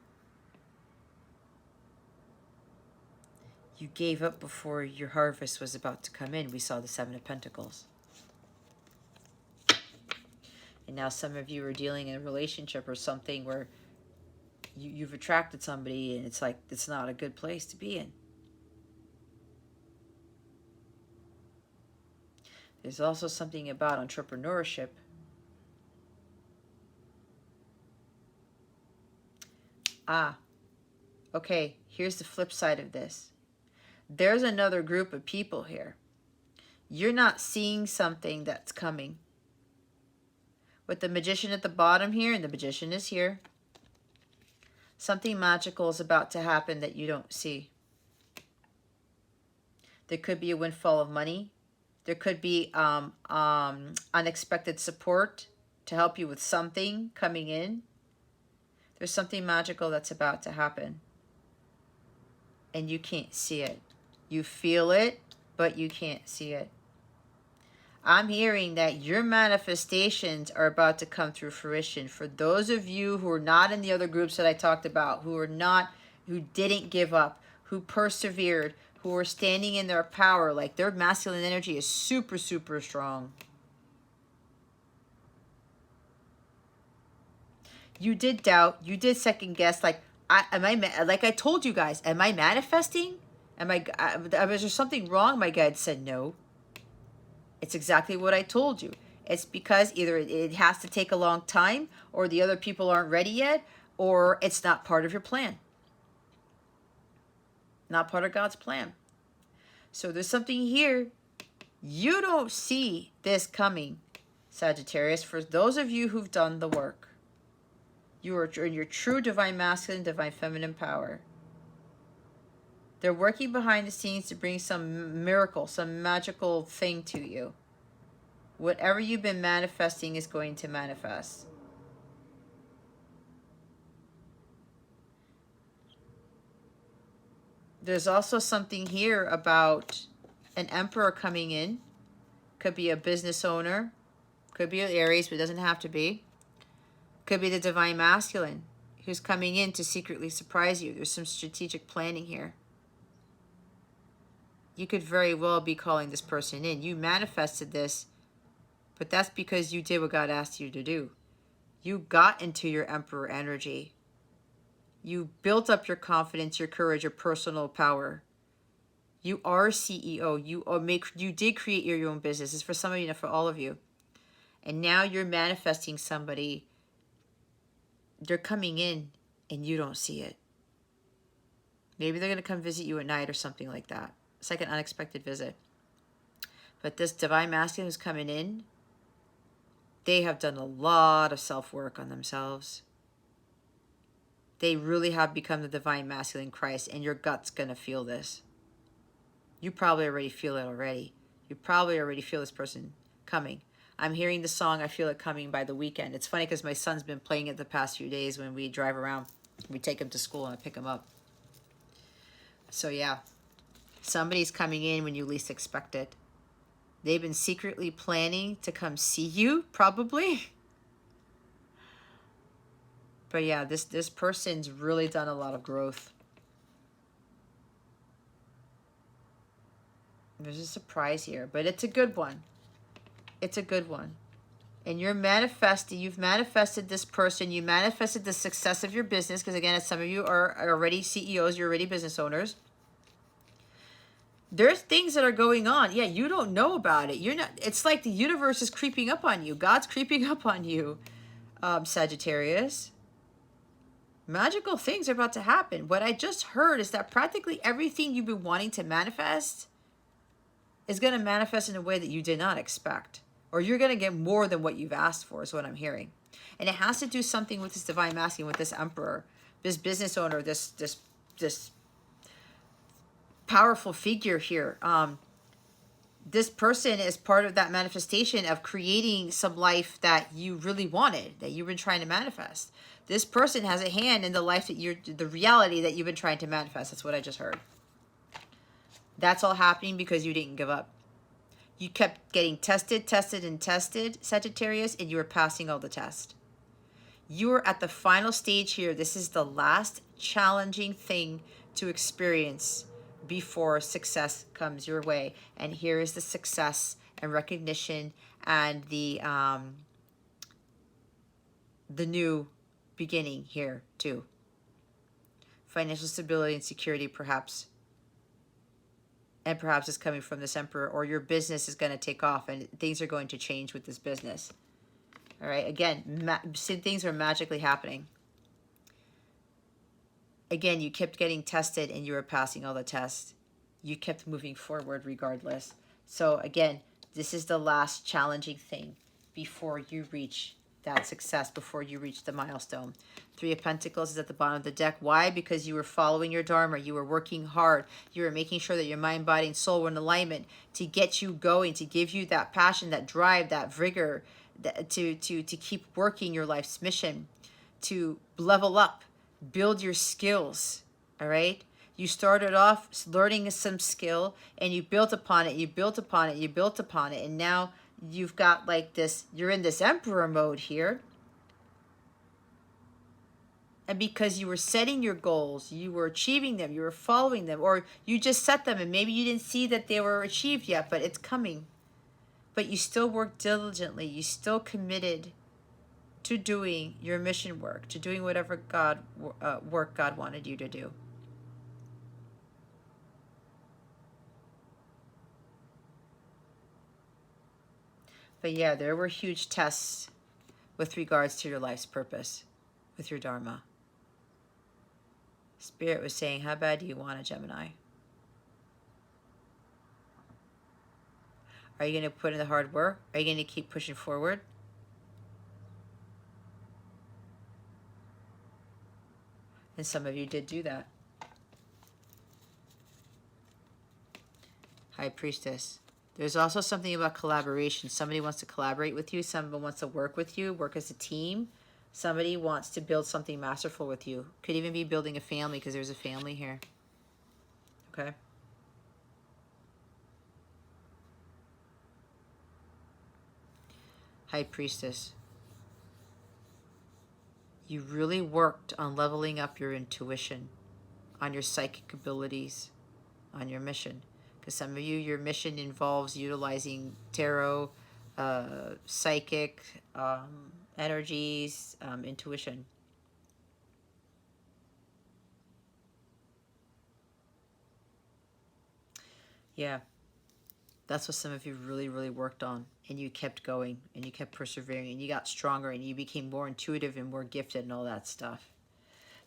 You gave up before your harvest was about to come in. We saw the Seven of Pentacles. And now some of you are dealing in a relationship or something where you've attracted somebody and it's like, it's not a good place to be in. There's also something about entrepreneurship. Ah, okay, here's the flip side of this. There's another group of people here. You're not seeing something that's coming. With the Magician at the bottom here, and the Magician is here, something magical is about to happen that you don't see. There could be a windfall of money. There could be unexpected support to help you with something coming in. There's something magical that's about to happen. And you can't see it. You feel it, but you can't see it. I'm hearing that your manifestations are about to come through fruition. For those of you who are not in the other groups that I talked about, who didn't give up, who persevered, who are standing in their power, like their masculine energy is super, super strong. You did doubt, you did second guess, like, like I told you guys, am I manifesting? Was there something wrong? My guide said no. It's exactly what I told you. It's because either it has to take a long time, or the other people aren't ready yet, or it's not part of your plan. Not part of God's plan. So there's something here. You don't see this coming, Sagittarius. For those of you who've done the work, you are in your true divine masculine, divine feminine power. They're working behind the scenes to bring some miracle, some magical thing to you. Whatever you've been manifesting is going to manifest. There's also something here about an emperor coming in. Could be a business owner. Could be an Aries, but it doesn't have to be. Could be the divine masculine who's coming in to secretly surprise you. There's some strategic planning here. You could very well be calling this person in. You manifested this, but that's because you did what God asked you to do. You got into your emperor energy. You built up your confidence, your courage, your personal power. You are CEO. You did create your own business. It's for some of you, not for all of you. And now you're manifesting somebody. They're coming in and you don't see it. Maybe they're going to come visit you at night or something like that. It's like an unexpected visit. But this divine masculine who's coming in, they have done a lot of self-work on themselves. They really have become the divine masculine Christ, and your gut's going to feel this. You probably already feel it already. You probably already feel this person coming. I'm hearing the song I Feel It Coming by The Weeknd. It's funny because my son's been playing it the past few days when we drive around. We take him to school and I pick him up. So yeah, somebody's coming in when you least expect it. They've been secretly planning to come see you, probably. But yeah, this person's really done a lot of growth. There's a surprise here, but it's a good one. It's a good one. And you've manifested this person. You manifested the success of your business, because again, as some of you are already CEOs, you're already business owners. There's things that are going on. Yeah, you don't know about it. You're not. It's like the universe is creeping up on you. God's creeping up on you, Sagittarius. Magical things are about to happen. What I just heard is that practically everything you've been wanting to manifest is going to manifest in a way that you did not expect. Or you're going to get more than what you've asked for, is what I'm hearing. And it has to do something with this divine masculine, with this emperor, this business owner, this powerful figure here. This person is part of that manifestation of creating some life that you really wanted, that you've been trying to manifest. This person has a hand in the life that the reality that you've been trying to manifest. That's what I just heard. That's all happening because you didn't give up. You kept getting tested, Sagittarius, and you were passing all the tests. You are at the final stage here. This is the last challenging thing to experience before success comes your way. And here is the success and recognition and the new beginning here too. Financial stability and security, perhaps. And perhaps it's coming from this Emperor, or your business is going to take off and things are going to change with this business. All right. Again, things are magically happening. Again, you kept getting tested and you were passing all the tests. You kept moving forward regardless. So again, this is the last challenging thing before you reach that success, before you reach the milestone. Three of Pentacles is at the bottom of the deck. Why? Because you were following your Dharma. You were working hard. You were making sure that your mind, body, and soul were in alignment to get you going, to give you that passion, that drive, that vigor, to keep working your life's mission, to level up, build your skills, all right? You started off learning some skill and you built upon it, you built upon it, you built upon it. And now you've got like this, you're in this Emperor mode here. And because you were setting your goals, you were achieving them, you were following them, or you just set them and maybe you didn't see that they were achieved yet, but it's coming. But you still worked diligently, you still committed to doing your mission work, to doing whatever work God wanted you to do. But yeah, there were huge tests with regards to your life's purpose, with your Dharma. Spirit was saying, how bad do you want it, Gemini? Are you going to put in the hard work? Are you going to keep pushing forward? And some of you did do that. High Priestess. There's also something about collaboration. Somebody wants to collaborate with you. Someone wants to work with you, work as a team. Somebody wants to build something masterful with you. Could even be building a family because there's a family here. Okay. High Priestess. You really worked on leveling up your intuition, on your psychic abilities, on your mission. Because some of you, your mission involves utilizing tarot, psychic energies, intuition. Yeah, that's what some of you really, really worked on. And you kept going and you kept persevering and you got stronger and you became more intuitive and more gifted and all that stuff.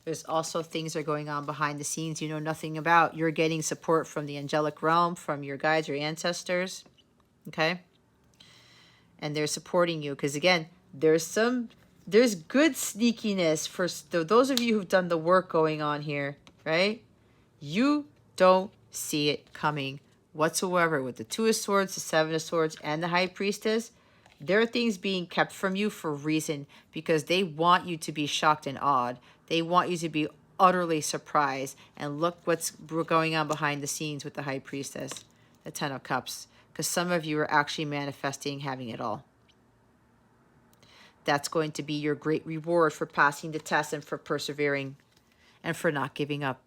There's also things that are going on behind the scenes you know nothing about. You're getting support from the angelic realm, from your guides, your ancestors, okay? And they're supporting you because, again, there's good sneakiness for those of you who've done the work going on here, right? You don't see it coming whatsoever with the Two of Swords, the Seven of Swords, and the High Priestess. There are things being kept from you for a reason because they want you to be shocked and awed. They want you to be utterly surprised. And look what's going on behind the scenes with the High Priestess, the Ten of Cups. Because some of you are actually manifesting having it all. That's going to be your great reward for passing the test and for persevering and for not giving up.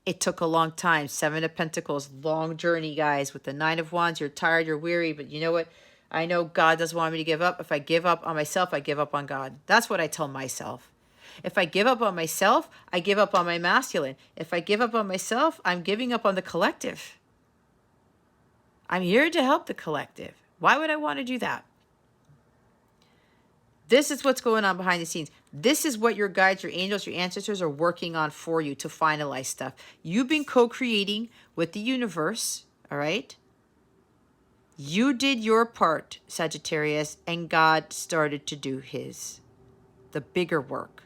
It took a long time. Seven of Pentacles, long journey, guys. With the Nine of Wands, you're tired, you're weary, but you know what? I know God doesn't want me to give up. If I give up on myself, I give up on God. That's what I tell myself. If I give up on myself, I give up on my masculine. If I give up on myself, I'm giving up on the collective. I'm here to help the collective. Why would I want to do that? This is what's going on behind the scenes. This is what your guides, your angels, your ancestors are working on for you to finalize stuff. You've been co-creating with the universe, all right? You did your part, Sagittarius, and God started to do his, the bigger work.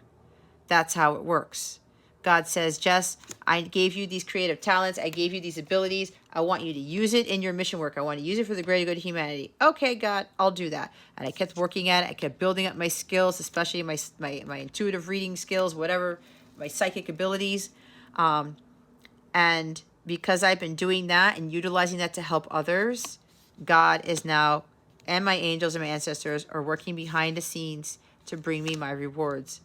That's how it works. God says, Jess, I gave you these creative talents. I gave you these abilities. I want you to use it in your mission work. I want to use it for the greater good of humanity. Okay, God, I'll do that. And I kept working at it. I kept building up my skills, especially my intuitive reading skills, whatever, my psychic abilities. And because I've been doing that and utilizing that to help others, God is now, and my angels and my ancestors are working behind the scenes to bring me my rewards.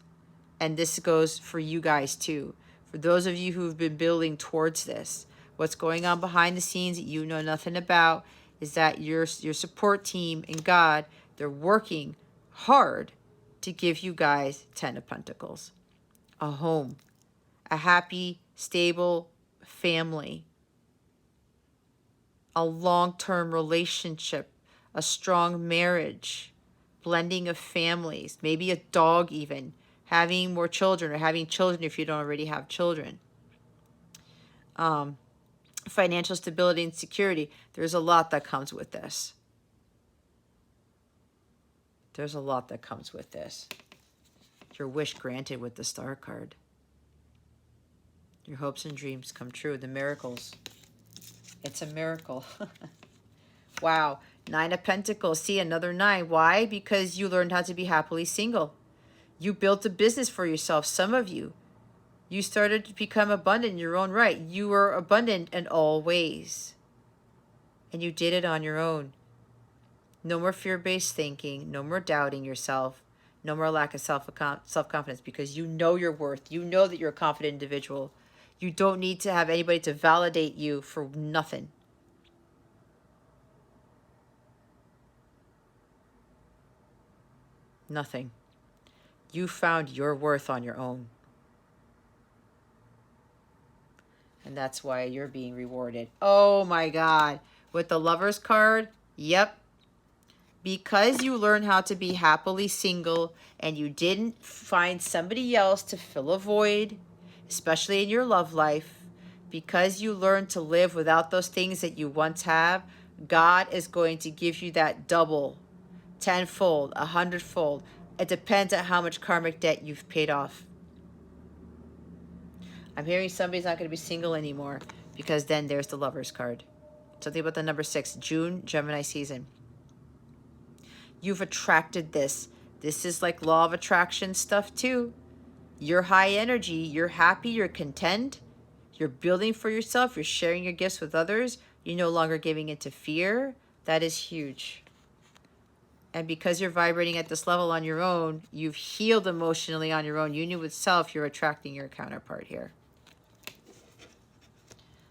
And this goes for you guys too. For those of you who've been building towards this, what's going on behind the scenes that you know nothing about is that your support team and God, they're working hard to give you guys 10 of Pentacles. A home, a happy, stable family. a long-term relationship, a strong marriage, blending of families, maybe a dog even, having more children or having children if you don't already have children. Financial stability and security. There's a lot that comes with this. There's a lot that comes with this. Your wish granted with the Star card. Your hopes and dreams come true. The miracles. It's a miracle. Wow. 9 of Pentacles. See, another 9. Why? Because you learned how to be happily single. You built a business for yourself. Some of you. You started to become abundant in your own right. You were abundant in all ways. And you did it on your own. No more fear-based thinking. No more doubting yourself. No more lack of self-confidence, because you know your worth. You know that you're a confident individual. You don't need to have anybody to validate you for nothing. Nothing. You found your worth on your own. And that's why you're being rewarded. Oh my God. With the Lovers card, yep. Because you learned how to be happily single and you didn't find somebody else to fill a void, especially in your love life, because you learned to live without those things that you once have, God is going to give you that double, 10-fold, 100-fold. It depends on how much karmic debt you've paid off. I'm hearing somebody's not going to be single anymore, because then there's the Lovers card. Something about the number 6, June, Gemini season. You've attracted this. This is like law of attraction stuff too. You're high energy. You're happy. You're content. You're building for yourself. You're sharing your gifts with others. You're no longer giving into fear. That is huge. And because you're vibrating at this level on your own, you've healed emotionally on your own. Union with self, you're attracting your counterpart here.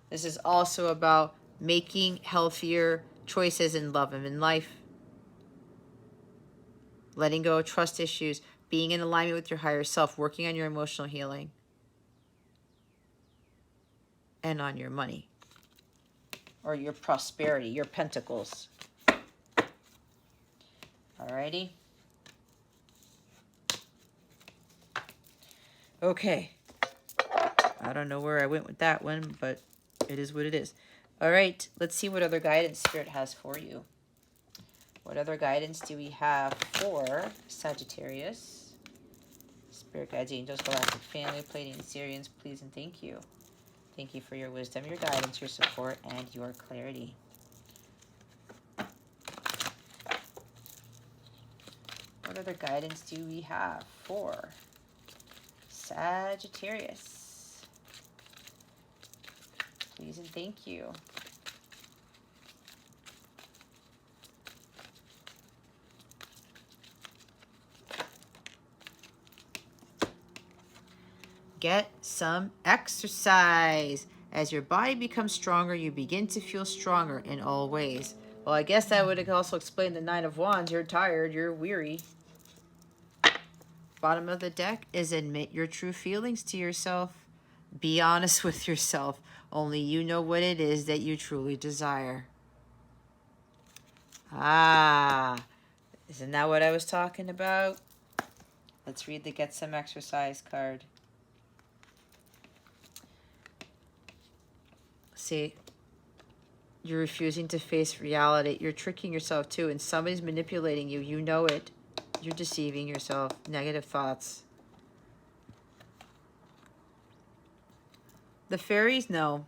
This is also about making healthier choices in love and in life. Letting go of trust issues, being in alignment with your higher self, working on your emotional healing, and on your money, or your prosperity, your pentacles. Alrighty. Okay. I don't know where I went with that one, but it is what it is. All right, let's see what other guidance Spirit has for you. What other guidance do we have for Sagittarius? Spirit guides, angels, galactic family, Pleiadian, Sirians, please and thank you. Thank you for your wisdom, your guidance, your support, and your clarity. What other guidance do we have for Sagittarius? Please and thank you. Get some exercise. As your body becomes stronger, you begin to feel stronger in all ways. Well, I guess that would also explain the 9 of Wands. You're tired, you're weary. Bottom of the deck is admit your true feelings to yourself. Be honest with yourself. Only you know what it is that you truly desire. Ah, isn't that what I was talking about? Let's read the Get Some Exercise card. See, you're refusing to face reality. You're tricking yourself too, and somebody's manipulating you. You know it. You're deceiving yourself. Negative thoughts. The fairies know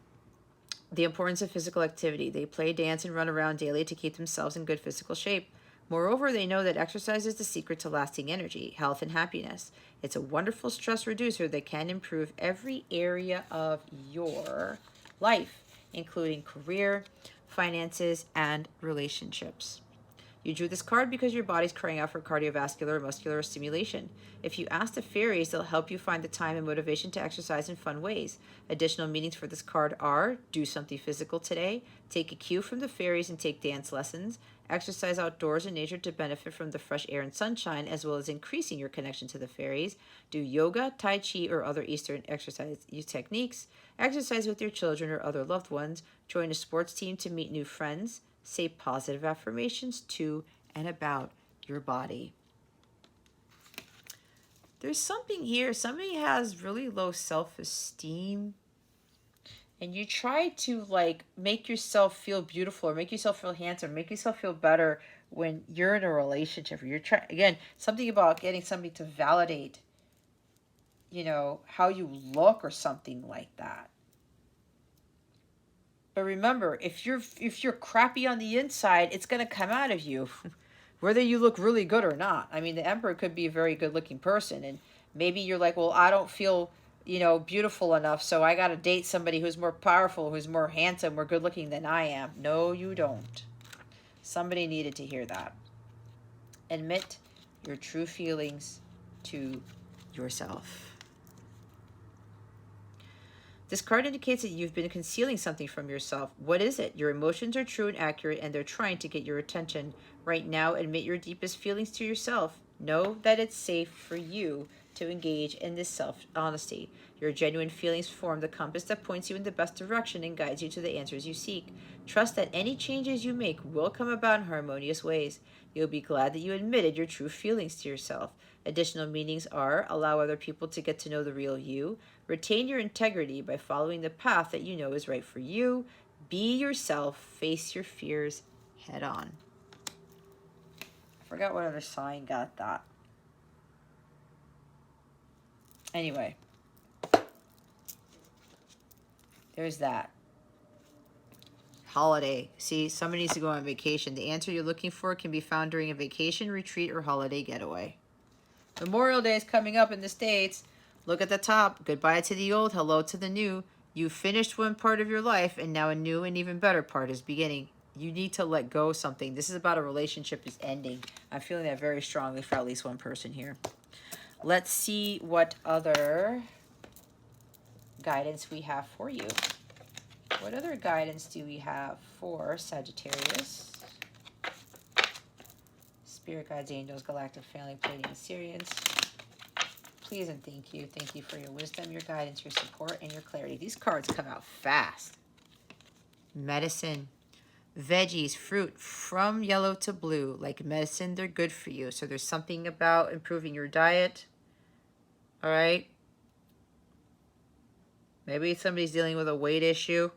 the importance of physical activity. They play, dance, and run around daily to keep themselves in good physical shape. Moreover, they know that exercise is the secret to lasting energy, health, and happiness. It's a wonderful stress reducer that can improve every area of your life, including career, finances, and relationships. You drew this card because your body's crying out for cardiovascular or muscular stimulation. If you ask the fairies, they'll help you find the time and motivation to exercise in fun ways. Additional meanings for this card are: do something physical today, take a cue from the fairies and take dance lessons, exercise outdoors in nature to benefit from the fresh air and sunshine, as well as increasing your connection to the fairies, do yoga, tai chi, or other Eastern exercise techniques, exercise with your children or other loved ones, join a sports team to meet new friends, say positive affirmations to and about your body. There's something here. Somebody has really low self-esteem, and you try to like make yourself feel beautiful or make yourself feel handsome, make yourself feel better when you're in a relationship. Or you're trying, again, something about getting somebody to validate, you know, how you look or something like that. But remember, if you're crappy on the inside, it's going to come out of you, whether you look really good or not. I mean, the Emperor could be a very good-looking person, and maybe you're like, well, I don't feel, you know, beautiful enough, so I got to date somebody who's more powerful, who's more handsome, more good-looking than I am. No, you don't. Somebody needed to hear that. Admit your true feelings to yourself. This card indicates that you've been concealing something from yourself. What is it? Your emotions are true and accurate, and they're trying to get your attention. Right now, admit your deepest feelings to yourself. Know that it's safe for you to engage in this self-honesty. Your genuine feelings form the compass that points you in the best direction and guides you to the answers you seek. Trust that any changes you make will come about in harmonious ways. You'll be glad that you admitted your true feelings to yourself. Additional meanings are: allow other people to get to know the real you, retain your integrity by following the path that you know is right for you, be yourself, face your fears head on. I forgot what other sign got that. Anyway, there's that. Holiday. See, somebody needs to go on vacation. The answer you're looking for can be found during a vacation, retreat, or holiday getaway. Memorial Day is coming up in the States. Look at the top. Goodbye to the old, hello to the new. You finished one part of your life, and now a new and even better part is beginning. You need to let go of something. This is about a relationship is ending. I'm feeling that very strongly for at least one person here. Let's see what other guidance we have for you. What other guidance do we have for Sagittarius? Spirit guides, angels, galactic family, Pleiadian, Assyrians. Please and thank you. Thank you for your wisdom, your guidance, your support, and your clarity. These cards come out fast. Medicine. Veggies, fruit, from yellow to blue. Like medicine, they're good for you. So there's something about improving your diet. All right? Maybe somebody's dealing with a weight issue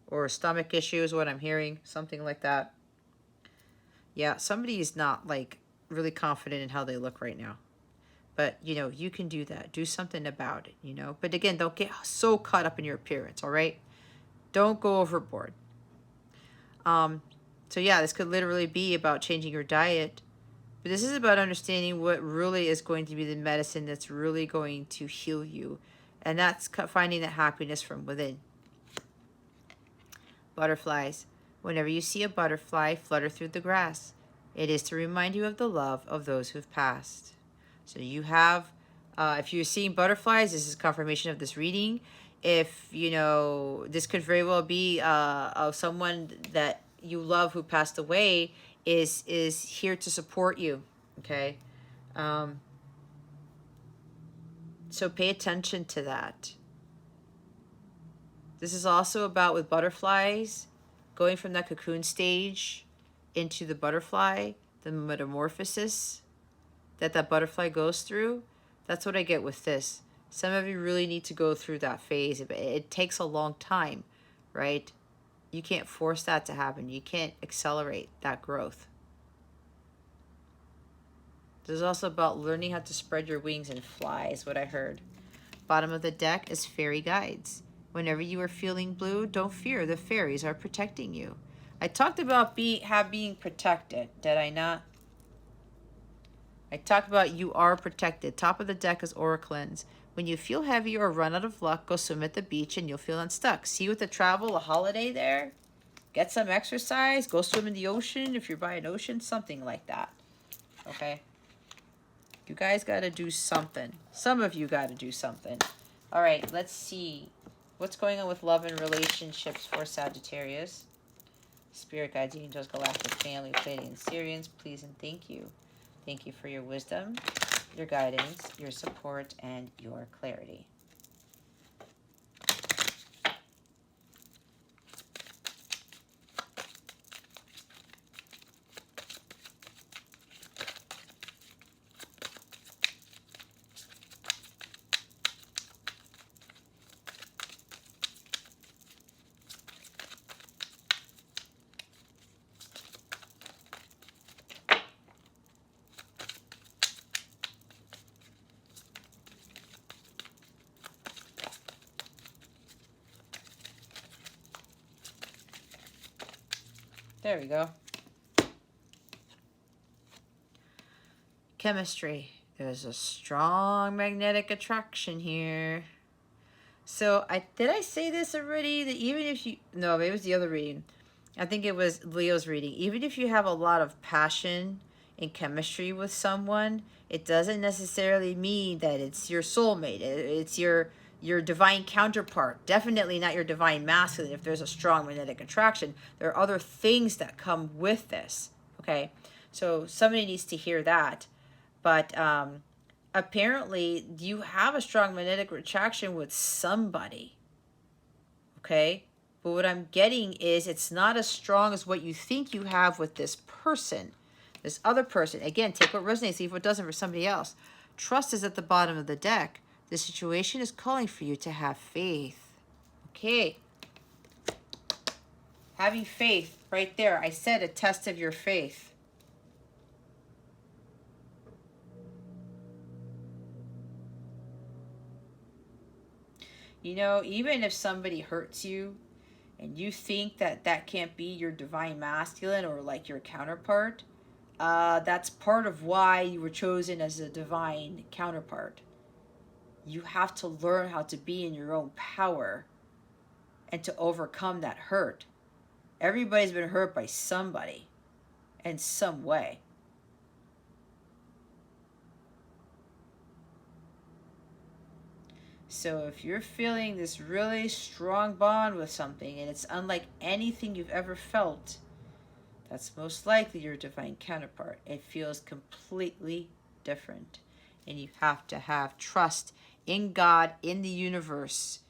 or a stomach issue is what I'm hearing. Something like that. Yeah, somebody is not, like, really confident in how they look right now. But, you know, you can do that. Do something about it, you know. But, again, don't get so caught up in your appearance, all right? Don't go overboard. So, yeah, this could literally be about changing your diet. But this is about understanding what really is going to be the medicine that's really going to heal you. And that's finding that happiness from within. Butterflies. Whenever you see a butterfly flutter through the grass, it is to remind you of the love of those who've passed. So you have, if you're seeing butterflies, this is confirmation of this reading. If, you know, this could very well be of someone that you love who passed away is here to support you, okay? So pay attention to that. This is also about, with butterflies, going from that cocoon stage into the butterfly, the metamorphosis that butterfly goes through. That's what I get with this. Some of you really need to go through that phase. It takes a long time, right? You can't force that to happen. You can't accelerate that growth. This is also about learning how to spread your wings and fly, is what I heard. Bottom of the deck is fairy guides. Whenever you are feeling blue, don't fear. The fairies are protecting you. I talked about being protected, did I not? I talked about you are protected. Top of the deck is Aura Cleanse. When you feel heavy or run out of luck, go swim at the beach and you'll feel unstuck. See with the travel, a holiday there? Get some exercise. Go swim in the ocean if you're by an ocean. Something like that. Okay? You guys got to do something. Some of you got to do something. All right, let's see. What's going on with love and relationships for Sagittarius? Spirit guides, angels, galactic family, Pleiadians, Sirians, please and thank you. Thank you for your wisdom, your guidance, your support, and your clarity. There we go. Chemistry. There's a strong magnetic attraction here. So did I say this already? That even if you, no, it was the other reading. I think it was Leo's reading. Even if you have a lot of passion and chemistry with someone, it doesn't necessarily mean that it's your soulmate. It's your divine counterpart. Definitely not your divine masculine. If there's a strong magnetic attraction, there are other things that come with this. Okay, so somebody needs to hear that. But apparently you have a strong magnetic attraction with somebody. Okay, but what I'm getting is it's not as strong as what you think you have with this person. This other person, again, take what resonates, see if it doesn't for somebody else. Trust is at the bottom of the deck. The situation is calling for you to have faith. Okay. Having faith, right there. I said a test of your faith. You know, even if somebody hurts you and you think that that can't be your divine masculine or like your counterpart, that's part of why you were chosen as a divine counterpart. You have to learn how to be in your own power and to overcome that hurt. Everybody's been hurt by somebody in some way. So if you're feeling this really strong bond with something and it's unlike anything you've ever felt, that's most likely your divine counterpart. It feels completely different. And you have to have trust in God, in the universe.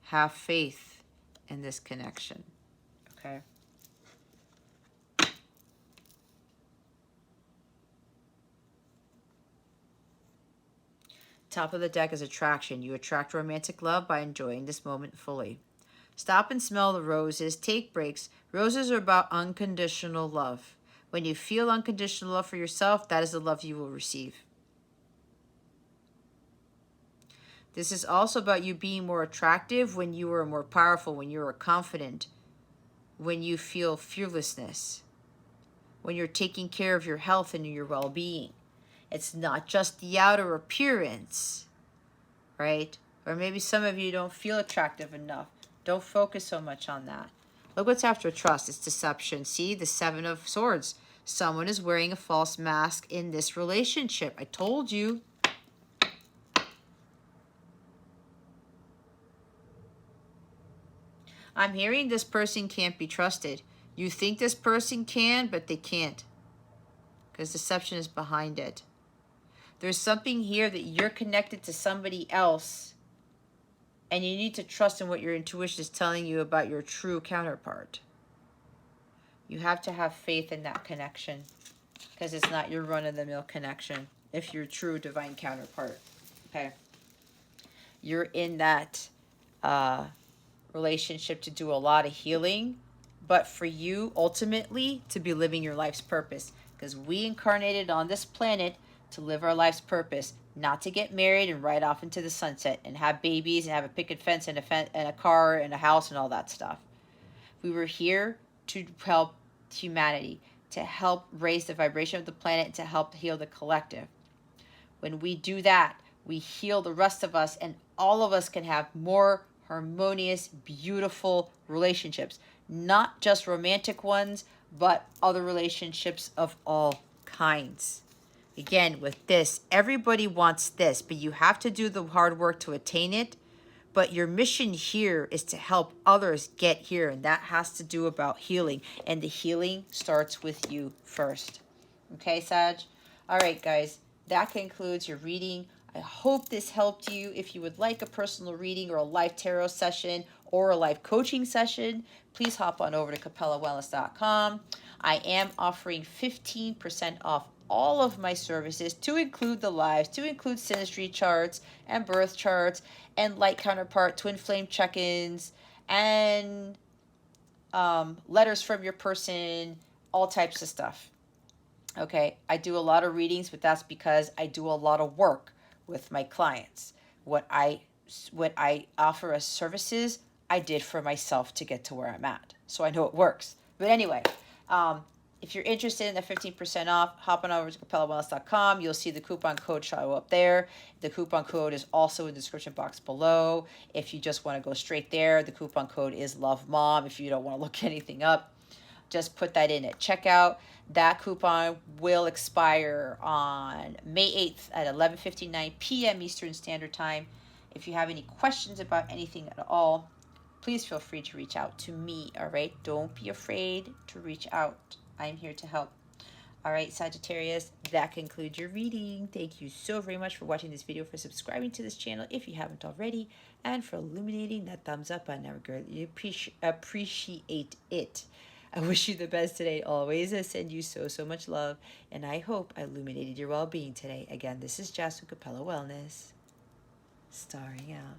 Have faith in this connection. Okay? Top of the deck is attraction. You attract romantic love by enjoying this moment fully. Stop and smell the roses. Take breaks. Roses are about unconditional love. When you feel unconditional love for yourself, that is the love you will receive. This is also about you being more attractive when you are more powerful, when you are confident, when you feel fearlessness, when you're taking care of your health and your well-being. It's not just the outer appearance, right? Or maybe some of you don't feel attractive enough. Don't focus so much on that. Look what's after trust. It's deception. See, the Seven of Swords. Someone is wearing a false mask in this relationship. I told you. I'm hearing this person can't be trusted. You think this person can, but they can't. Because deception is behind it. There's something here that you're connected to somebody else, and you need to trust in what your intuition is telling you about your true counterpart. You have to have faith in that connection, because it's not your run-of-the-mill connection if you're true divine counterpart. Okay? You're in that relationship to do a lot of healing, but for you, ultimately, to be living your life's purpose. Because we incarnated on this planet to live our life's purpose, not to get married and ride off into the sunset and have babies and have a picket fence and a car and a house and all that stuff. We were here to help humanity, to help raise the vibration of the planet, and to help heal the collective. When we do that, we heal the rest of us, and all of us can have more harmonious, beautiful relationships. not just romantic ones, but other relationships of all kinds. Again, with this, everybody wants this, but you have to do the hard work to attain it. But your mission here is to help others get here, and that has to do about healing. And the healing starts with you first. Okay, Sag? All right, guys, that concludes your reading. I hope this helped you. If you would like a personal reading or a live tarot session or a live coaching session, please hop on over to capellawellness.com. I am offering 15% off all of my services, to include the lives, to include synastry charts and birth charts and light counterpart twin flame check-ins and letters from your person, all types of stuff. Okay, I do a lot of readings, but that's because I do a lot of work with my clients. What I offer as services, I did for myself to get to where I'm at. So I know it works. But anyway, if you're interested in the 15% off, hop on over to capellawellness.com. You'll see the coupon code show up there. The coupon code is also in the description box below. If you just want to go straight there, the coupon code is LoveMom. If you don't want to look anything up, just put that in at checkout. That coupon will expire on May 8th at 11:59 p.m. Eastern Standard Time. If you have any questions about anything at all, please feel free to reach out to me, all right? Don't be afraid to reach out. I'm here to help. All right, Sagittarius, that concludes your reading. Thank you so very much for watching this video, for subscribing to this channel if you haven't already, and for illuminating that thumbs up button. I would greatly appreciate it. I wish you the best today, always. I send you so, so much love, and I hope I illuminated your well-being today. Again, this is Jess with Capella Wellness, starring out.